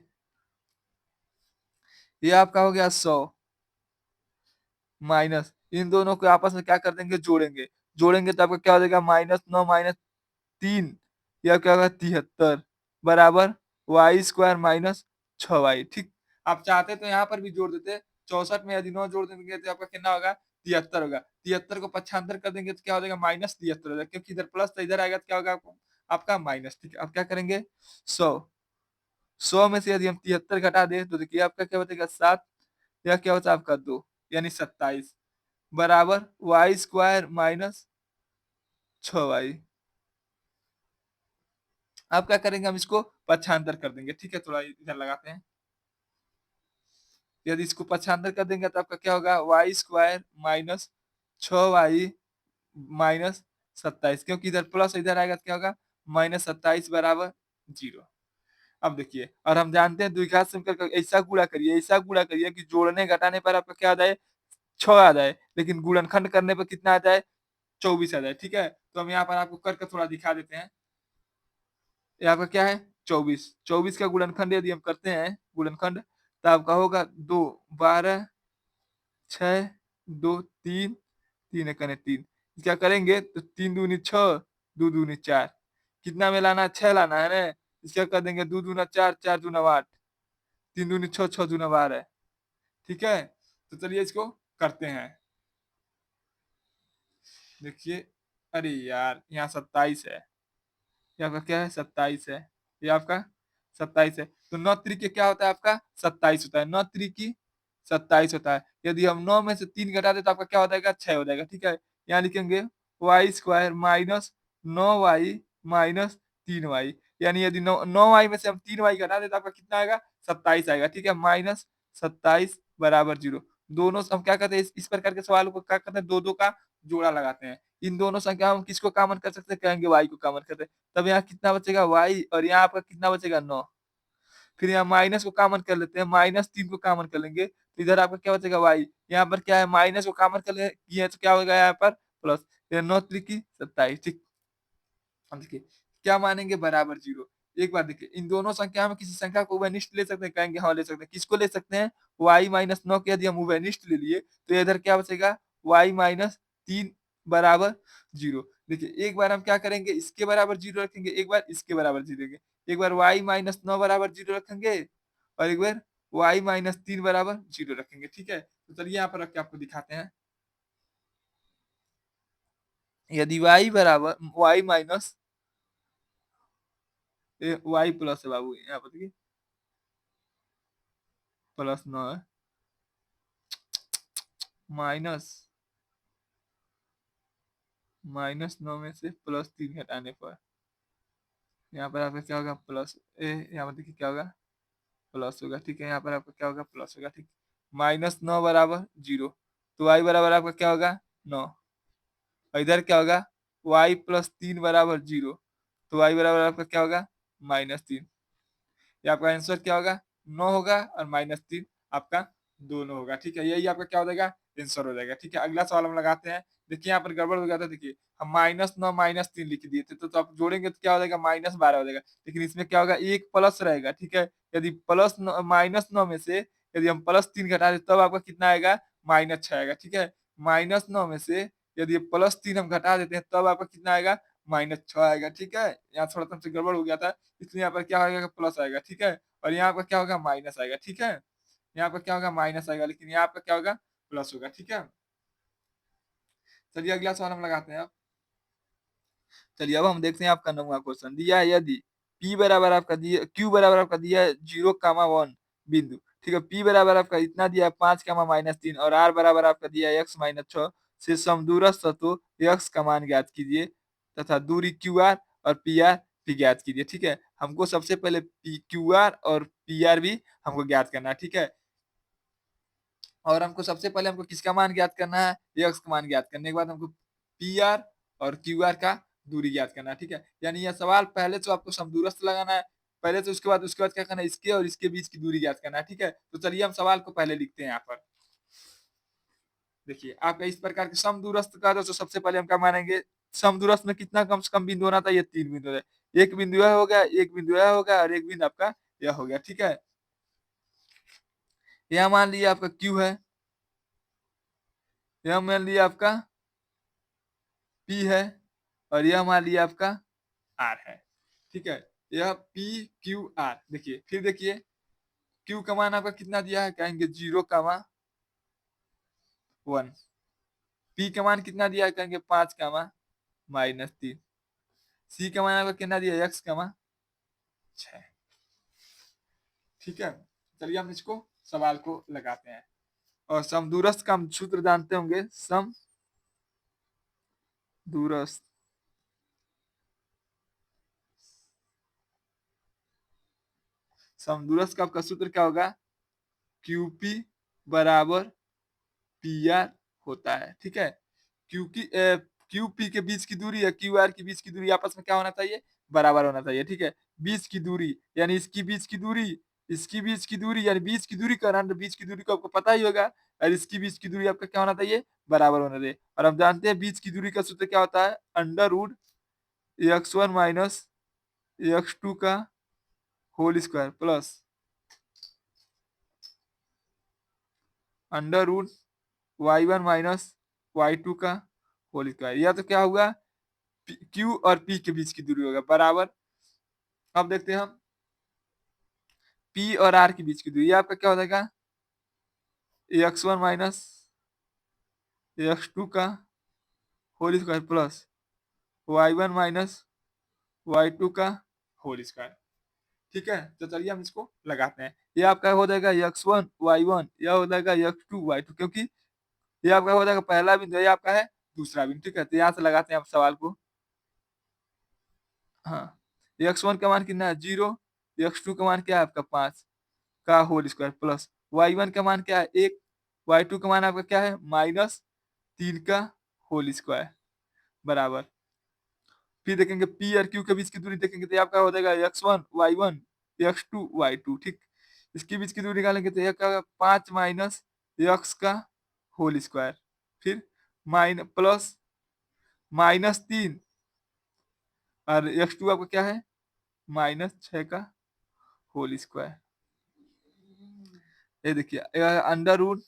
Speaker 1: ये आपका हो गया 100 माइनस, इन दोनों को आपस में क्या कर देंगे, जोड़ेंगे, तो आपका क्या हो जाएगा, -9 -3, यह क्या होगा 73 बराबर वाई स्क्वायर माइनस 6 वाई, ठीक। आप चाहते तो यहाँ पर भी जोड़ देते, 64 में यदि 9 जोड़ देंगे तो आपका कितना होगा, 73 होगा। 73 को पक्षांतर कर देंगे तो क्या हो जाएगा, -73 हो जाएगा, क्योंकि इधर प्लस तो इधर आएगा तो क्या होगा आपका माइनस, ठीक है। अब क्या करेंगे, 100 100 में से यदि हम 73 घटा दें तो देखिए आपका क्या बचेगा, 7, यह क्या होता है आपका 2 यानी 27 बराबर वाई स्क्वायर माइनस 6 वाई। अब क्या करेंगे, हम इसको पक्षांतर कर देंगे, ठीक है। थोड़ा इधर लगाते हैं, यदि इसको पक्षांतर कर देंगे तो आपका क्या होगा, Y square minus 6 Y minus 27, क्योंकि इधर प्लस इधर आएगा तो क्या होगा, -27 बराबर 0। अब देखिए, और हम जानते हैं द्विघात समीकरण का ऐसा गुणा करिए, कि जोड़ने घटाने पर आपका क्या आ जाए, 6 आ जाए, लेकिन गुणनखंड करने पर कितना आ जाए, 24 आ जाए, ठीक है। तो हम यहाँ पर आपको करके थोड़ा दिखा देते हैं। यहाँ पर क्या है, 24, 24 का गुणनखंड यदि हम करते हैं गुणनखंड, तो आपका होगा 2, 12, 6, 2, 3, 3 एकने 3। क्या करेंगे तो 3 दूनी 6, 2 दूनी 4। कितना में लाना है? 6 लाना है ना? इसका कर देंगे 2 दूना 4, 4 दूना 8, 3 दूनी 6, 6 दूना 12। ठीक है? तो चलिए इसको करते हैं। देखिए, अरे यार यहाँ 27 है। ये आपका क्या है? 27 है। ये आपका 27 है। तो 9 त्रिक क्या होता है आपका? 27 होता है। 9 त्रिक 27 होता है। यदि हम 9 में से 3 घटा दे तो आपका क्या हो जाएगा? 6 हो जाएगा। ठीक है? यहाँ लिखेंगे Y square minus 9y minus 3y। यानी यदि 9y में से हम 3y घटा दे तो आपका कितना आएगा? 27 आएगा। ठीक है? माइनस 27 बराबर 0। दोनों हम क्या करते हैं इस प्रकार के सवालों को क्या करते हैं? दो दो का जोड़ा लगाते हैं। इन दोनों संख्या हम किसको कॉमन कर सकते हैं? कहेंगे y को कॉमन करते हैं। तब यहाँ कितना बचेगा? y, और यहाँ आपका कितना बचेगा? 9। फिर यहाँ माइनस को कॉमन कर लेते हैं, माइनस 3 को कॉमन कर लेंगे तो इधर आपका क्या बचेगा? y। यहाँ पर क्या है? माइनस को कॉमन कर किए तो क्या हो गया यहाँ पर? प्लस। 9 त्रिकी 27। ठीक। अब देखिए क्या मानेंगे? बराबर 0। एक बार देखिए इन दोनों संख्या में किसी संख्या को उभयनिष्ठ ले सकते हैं? कहेंगे हाँ ले सकते हैं। किसको ले सकते हैं? y माइनस 9 के यदि हम उभयनिष्ठ ले लिए तो इधर क्या बचेगा? y माइनस 3 बराबर 0। देखिए एक बार हम क्या करेंगे? इसके बराबर 0 रखेंगे, एक बार इसके बराबर 0 रखेंगे। एक बार y माइनस 9 बराबर 0 रखेंगे और एक बार y माइनस 3 बराबर 0 रखेंगे। ठीक है? तो चलिए यहाँ पर रख के आपको दिखाते हैं। यदि y बराबर y माइनस y प्लस है बाबू, यहाँ पर देखिए प्लस 9 है माइनस माइनस 9 में से प्लस 3 घटाने पर यहाँ पर आपका क्या होगा? प्लस यहाँ पर देखिए क्या होगा? प्लस होगा। ठीक है? यहाँ पर आपका क्या होगा? प्लस होगा। ठीक। माइनस 9 बराबर 0, तो y बराबर आपका क्या होगा? 9। और इधर क्या होगा? y प्लस 3 बराबर 0, तो y बराबर आपका क्या होगा? -3। ये आपका आंसर क्या होगा? 9 होगा और -3 आपका दोनों होगा। ठीक है? यही आपका क्या हो जाएगा? आंसर हो जाएगा। ठीक है? अगला सवाल हम लगाते हैं। देखिए यहाँ पर गड़बड़ हो गया था। देखिए हम -9 -3 लिख दिए थे तो आप जोड़ेंगे तो क्या हो जाएगा? -12 हो जाएगा। लेकिन इसमें क्या होगा? एक प्लस रहेगा। ठीक है? यदि -9 में से यदि हम +3 घटा दे तब आपका कितना आएगा? -6 आएगा। ठीक है? -9 में से यदि +3 हम घटा देते हैं तब आपका कितना आएगा? -6 आएगा। ठीक है? यहाँ थोड़ा सा हमसे गड़बड़ हो गया था, इसलिए यहाँ पर क्या आएगा? प्लस आएगा। ठीक है? और यहाँ पर क्या होगा? माइनस आएगा। ठीक है? यहाँ पर क्या होगा? माइनस आएगा, लेकिन यहाँ पर क्या होगा? प्लस होगा। ठीक है? चलिए अगला सवाल हम लगाते हैं। चलिए अब हम देखते हैं आपका 9वां क्वेश्चन दिया है। यदि p बराबर आपका दिया, q बराबर आपका दिया है 0, 1 बिंदु। ठीक है? p बराबर आपका इतना दिया है 5, -3 और r बराबर आपका दिया है x - 6 से समदूरस्थ तत्व x का मान ज्ञात कीजिए तथा दूरी qr और pr भी ज्ञात कीजिए। ठीक है? हमको सबसे पहले qr और pr भी हमको ज्ञात करना है। ठीक है? और हमको सबसे पहले हमको किसका मान ज्ञात करना है? x का मान ज्ञात करने के बाद हमको pr और qr का दूरी ज्ञात करना है। ठीक है? यानी यह सवाल पहले तो आपको समदूरस्थ लगाना है, पहले तो उसके बाद क्या करना है? इसके और इसके बीच की दूरी ज्ञात करना है। ठीक है? तो चलिए हम सवाल को पहले लिखते हैं यहाँ पर। देखिए आपका इस प्रकार के समदूरस्थ का तो सबसे पहले हम क्या मानेंगे? समदूरस्थ में कितना कम से कम बिंदु होना चाहिए? 3 बिंदु है। एक बिंदु यह हो गया, एक बिंदु यह हो गया और एक बिंदु आपका यह हो गया। ठीक है? यह मान लिया आपका q है, यह मान लिया आपका p है और यह मान लिया आपका r है। ठीक है? यह p q r। देखिए फिर देखिए q का मान आपका कितना दिया है? कहेंगे 0, 1। p का मान कितना दिया है? कहेंगे 5, -3। c का मान आपका कितना दिया है? x, 6। ठीक है? चलिए हम इसको सवाल को लगाते हैं। और समदूरस्थ का हम सूत्र जानते होंगे, समदूरस्थ समदूरस्थ का आपका सूत्र क्या होगा? QP बराबर PR होता है। ठीक है? क्योंकि QP के बीच की दूरी या QR के बीच की दूरी आपस में क्या होना चाहिए? बराबर होना चाहिए। ठीक है? बीच की दूरी यानी इसकी बीच की दूरी, इसकी बीच की दूरी यानी बीच की दूरी का बीच की दूरी को आपको पता ही होगा और इसकी बीच की दूरी आपका क्या होना चाहिए? बराबर होना चाहिए। और हम जानते हैं बीच की दूरी का सूत्र क्या होता है? √x1 - x2 का whole square plus under root y1 minus y2 का होल स्क्वायर, या तो क्या होगा क्यू और पी के बीच की दूरी होगा बराबर। अब देखते हैं हम पी और आर के बीच की दूरी, ये आपका क्या हो जाएगा x1 माइनस x2 का whole square plus y1 minus y2 का होल स्क्वायर। ठीक है, तो चलिए हम इसको लगाते हैं। ये आपका हो जाएगा x1 y1, यह हो जाएगा x2 y2, क्योंकि ये आपका हो जाएगा पहला बिंदु, ये आपका है दूसरा बिंदु। ठीक है, तो यहाँ से लगाते हैं आप सवाल को। हाँ, x1 का मान कितना है 0, x2 का मान क्या है आपका 5 का होल स्क्वायर प्लस y1 का मान क्या है 1, y2 का मान आपका क्या है -3 का होल स्क्वायर बराबर। फिर देखेंगे पी और क्यू के बीच की दूरी देखेंगे, तो ये आपका हो जाएगा x1 y1 x2 y2। ठीक, इसके बीच की दूरी निकालेंगे तो ये क्या होगा 5 माइनस x का होल स्क्वायर, फिर प्लस -3 और x2 आपका क्या है -6 का होल स्क्वायर। ये देखिए अंडर रूट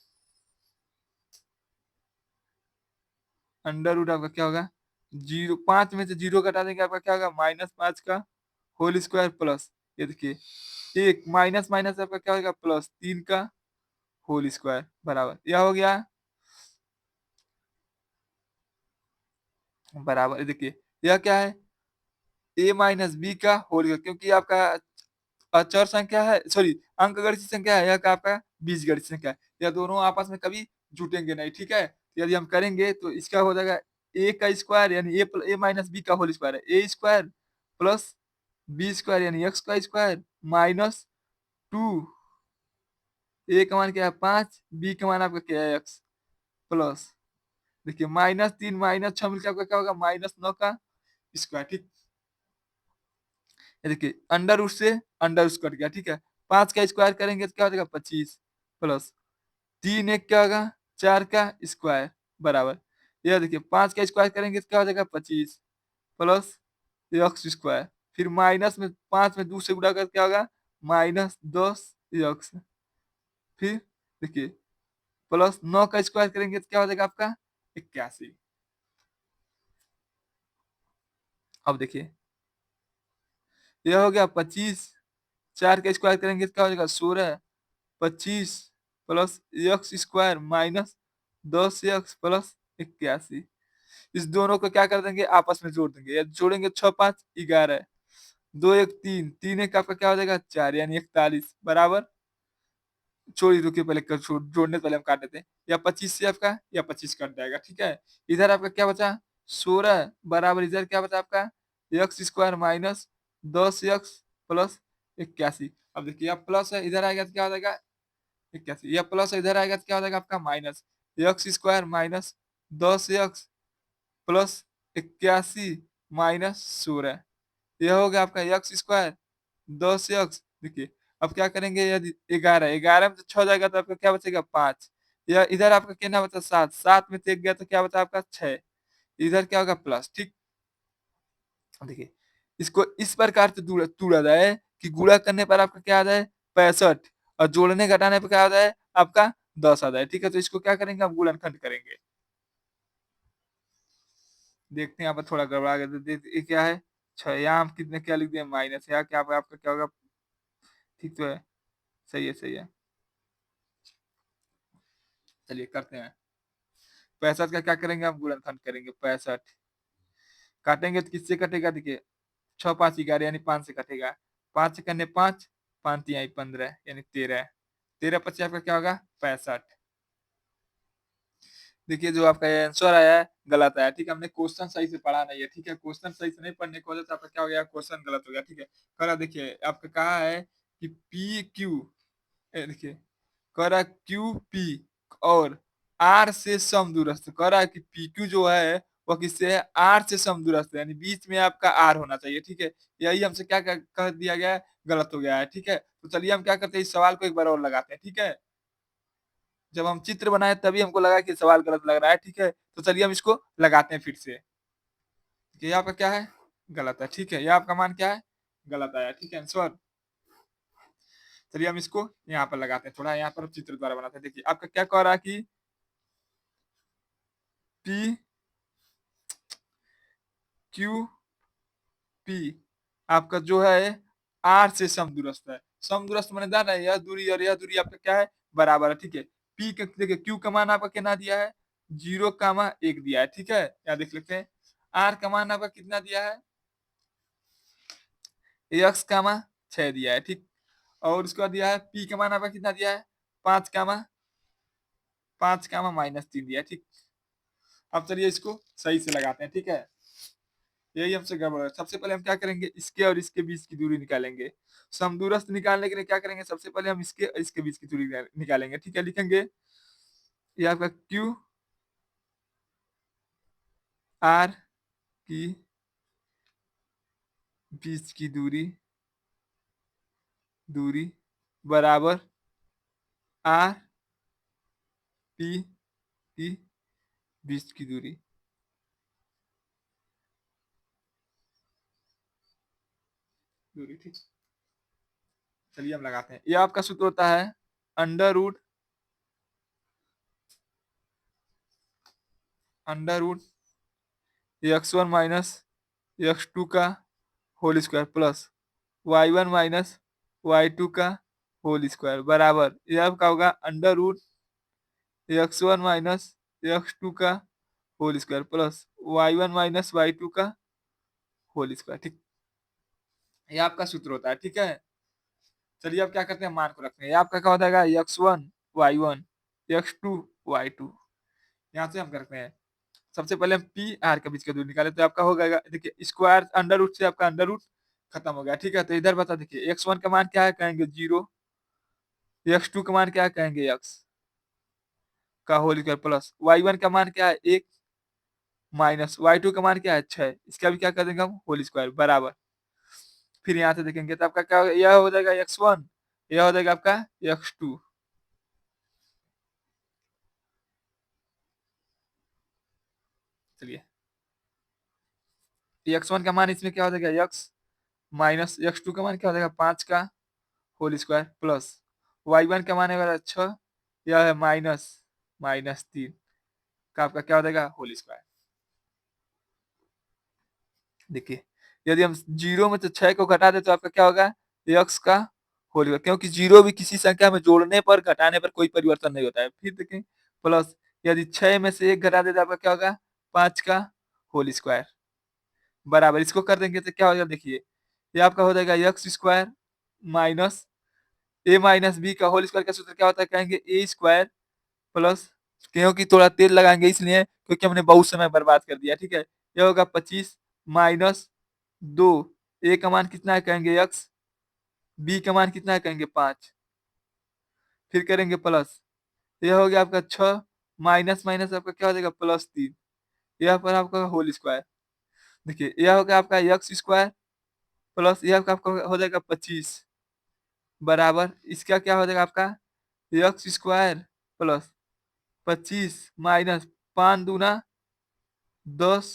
Speaker 1: आपका क्या होगा 0, 5 में से 0 घटा देंगे आपका क्या होगा -5 का होल स्क्वायर प्लस, ये देखिए एक माइनस माइनस आपका क्या होगा +3 का होल स्क्वायर बराबर, यह हो गया बराबर। ये देखिए यह क्या है a माइनस बी का होल स्क्वायर, क्योंकि आपका अचर संख्या है, सॉरी अंकगणित संख्या है, यह का आपका बीजगणित संख्या है, यह दोनों आपस में कभी जुटेंगे नहीं। ठीक है, यदि हम करेंगे तो इसका हो जाएगा a का स्क्वायर यानी a माइनस बी का होल स्क्वायर है a square plus B square यानी x का स्क्वायर -2, a का मान क्या है 5, b का मान आपका क्या है x प्लस, देखिए -3 -6 मिलकर आपका क्या होगा -9 का स्क्वायर। ठीक, ये देखिए अंडर रूट से अंडर रूट कट गया। ठीक है, 5 का स्क्वायर करेंगे तो क्या हो जाएगा 25 प्लस 3 एक क्या होगा 4 का स्क्वायर बराबर, यह देखिए 5 का स्क्वायर करेंगे तो क्या हो जाएगा 25 प्लस एक्स स्क्वायर, फिर माइनस में 5 में 2 से गुणा कर क्या होगा -10 एक्स, फिर देखिए प्लस 9 का स्क्वायर करेंगे तो क्या हो जाएगा आपका 81। अब देखिए यह हो गया 25, 4 का स्क्वायर करेंगे तो क्या हो जाएगा 16, 25 plus x square -10 x plus 81। इस दोनों को क्या कर देंगे आपस में जोड़ देंगे, या जोड़ेंगे 6 5 11, 2 1 3, 3 1 आपका क्या हो जाएगा 4 यानी 41 बराबर। छोड़िए रुकिए पहले जोड़ने से पहले हम काट देते हैं, या 25 से आपका या 25 कट जाएगा। ठीक है, इधर आपका क्या बचा 16 बराबर, इधर क्या बचा आपका एक्स स्क्वायर -10 एक्स प्लस 81। अब देखिए अब प्लस है इधर आएगा तो क्या हो जाएगा 81, या प्लस इधर आएगा तो क्या हो जाएगा आपका minus x square -10 x plus 81 -16, यह हो गया आपका एक्स स्क्वायर 10 एक्स। देखिए अब क्या करेंगे, यदि 11 11 में से 6 जाएगा तो आपका क्या बचेगा 5, या इधर आपका कितना बचा 7, 7 में से 1 गया तो क्या बचा आपका 6, इधर क्या होगा प्लस। ठीक, देखिए इसको इस प्रकार से तोड़ा जाए कि गुणा करने पर आपका क्या आ जाए 65, और जोड़ने घटाने पर क्या आ जाए आपका 10 आ जाए। ठीक है, तो इसको क्या करेंगे हम गुणनखंड करेंगे। देखते हैं यहाँ पर थोड़ा गड़बड़ा गया, तो ये क्या है 6, यहाँ हम कितने क्या लिख दिए माइनस, यहाँ क्या आपका क्या होगा ठीक तो है, सही है सही है। चलिए करते हैं 65 का क्या करेंगे हम गुणनखंड करेंगे 65, काटेंगे तो किससे कटेगा देखिए 6 5 11 यानी 5 से कटेगा, 5 से करने 5, 5 आई 15 यानी 13, 13 25 आपका क्या होगा 65। देखिए जो आपका आंसर आया है गलत आया। ठीक है, हमने क्वेश्चन सही से पढ़ा नहीं है। ठीक है, क्वेश्चन सही से नहीं पढ़ने की वजह से आपका क्या हो गया क्वेश्चन गलत हो गया। ठीक है, करा देखिए आपका कहा है कि पी क्यू, देखिए कह रहा है क्यू पी और आर से समदूरस्थ, कह रहा है कि पी क्यू जो है वह किससे है आर से समदूरस्थ है, यानी बीच में आपका आर होना चाहिए। ठीक है, यही हमसे क्या कह दिया गया है गलत हो गया है। ठीक है, तो चलिए हम क्या करते हैं इस सवाल को एक बार और लगाते हैं। ठीक है, जब हम चित्र बनाए तभी हमको लगा कि सवाल गलत लग रहा है। ठीक है, तो चलिए हम इसको लगाते हैं फिर से। ये आपका क्या है गलत है। ठीक है, ये आपका मान क्या है गलत आया। ठीक है आंसर चलिए हम इसको यहाँ पर लगाते हैं, थोड़ा यहाँ पर चित्र द्वारा बनाते हैं। देखिए आपका क्या कह रहा है कि पी क्यू पी आपका जो है आर से समदूरस्थ है। समदूरस्थ माने जाना है, यह दूरी और यह दूरी आपका क्या है, बराबर है, ठीक है। पी का देखिए क्यू का मान आपका कितना दिया है, 0,1 दिया है, ठीक है, यहाँ देख लेते हैं। आर का मान आपका कितना दिया है, एक्स का मान 6 दिया है, ठीक। और उसके बाद दिया है पी का मान आपका कितना दिया है, 5,3 दिया है, ठीक। अब चलिए इसको सही से लगाते हैं, ठीक है। यही हमसे गड़बड़ है। सबसे पहले हम क्या करेंगे, इसके और इसके बीच की दूरी निकालेंगे। समदूरस्थ निकालने के लिए क्या करेंगे, सबसे पहले हम इसके और इसके बीच की दूरी निकालेंगे, ठीक है। लिखेंगे ये आपका क्यू आर की बीच की दूरी दूरी बराबर आर पी की बीच की दूरी दूरी, ठीक। चलिए हम लगाते हैं। ये आपका सूत्र होता है under root x1 minus x2 का whole square plus y1 minus y2 का होल स्क्वायर बराबर, ये आपका होगा under root x1 minus x2 का whole square plus y1 minus y2 का होल स्क्वायर, ठीक। ये आपका सूत्र होता है, ठीक है। चलिए अब क्या करते हैं, मान को रखते हैं। ये आपका क्या हो जाएगा, x1 y1 x2 y2। यहाँ से हम करते हैं, सबसे पहले हम पी आर के बीच का दूरी निकाले तो आपका हो जाएगा, देखिए स्क्वायर अंडर रूट से आपका अंडर रूट खत्म हो गया, ठीक है। तो इधर बता, देखिए x1 का मान क्या है, कहेंगे 0, x2 का मान क्या है, कहेंगे x का होल स्क्वायर प्लस y1 का मान क्या है 1 माइनस y2 का मान क्या है 6, इसका भी क्या कर देंगे हम, होल स्क्वायर बराबर। फिर यहाँ से देखेंगे तो आपका क्या यह हो जाएगा x1, यह हो जाएगा आपका x2। चलिए x1 का मान इसमें क्या हो जाएगा x माइनस x2 का मान क्या हो जाएगा 5 का होल स्क्वायर प्लस y1 का मान है 6, यह है माइनस 3 का आपका क्या हो जाएगा होल स्क्वायर। देखिए यदि हम 0 में से 6 को घटा दे तो आपका क्या होगा, x का होल स्क्वायर, क्योंकि 0 भी किसी संख्या में जोड़ने पर घटाने पर कोई परिवर्तन नहीं होता है। फिर देखें प्लस, यदि 6 में से 1 घटा दे तो आपका क्या होगा 5 का होल स्क्वायर बराबर, इसको कर देंगे तो क्या हो जाएगा, देखिए ये आपका हो जाएगा एक्स स्क्वायर माइनस ए माइनस बी का होल स्क्वायर का सूत्र क्या होता है, कहेंगे ए स्क्वायर प्लस, क्योंकि थोड़ा तेल लगाएंगे इसलिए, क्योंकि हमने बहुत समय बर्बाद कर दिया, ठीक है। यह होगा 25 माइनस 2, ए का मान कितना है कहेंगे एक्स, बी का मान कितना है कहेंगे 5, फिर करेंगे प्लस, यह हो गया आपका 6 माइनस माइनस आपका क्या हो जाएगा +3, यह पर आपका होल स्क्वायर। देखिए यह हो गया आपका एक्स स्क्वायर प्लस यह आपका हो जाएगा 25 बराबर, इसका क्या हो जाएगा आपका एक्स स्क्वायर प्लस 25 माइनस 5 दूना 10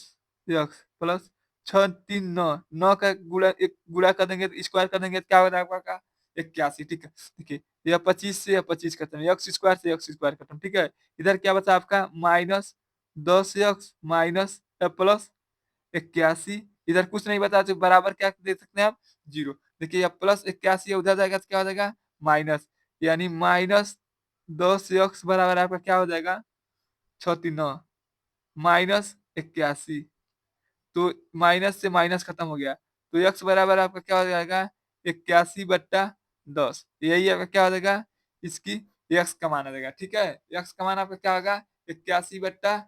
Speaker 1: एक्स प्लस 6 3 9, 9 का गुणा एक गुणा कर देंगे तो स्क्वायर कर देंगे तो क्या हो जाएगा आपका 81, ठीक है। देखिए यह 25 से यह 25 खत्म, एक्स स्क्वायर से एक्स स्क्वायर खत्म, ठीक है। इधर क्या बचा आपका -10 एक्स माइनस प्लस 81, इधर कुछ नहीं बता तो बराबर क्या दे सकते हैं आप, 0। देखिए यह +81 उधर जाएगा तो क्या हो जाएगा माइनस, यानी -10 एक्स बराबर आपका क्या हो जाएगा 6 3 9 -81, तो माइनस से माइनस खत्म हो गया, तो एक्स बराबर आपका क्या हो जाएगा 81/10, यही आपका क्या हो जाएगा, इसकी एक्स का मान आ जाएगा, ठीक है। एक्स का मान आपका क्या होगा 81/10,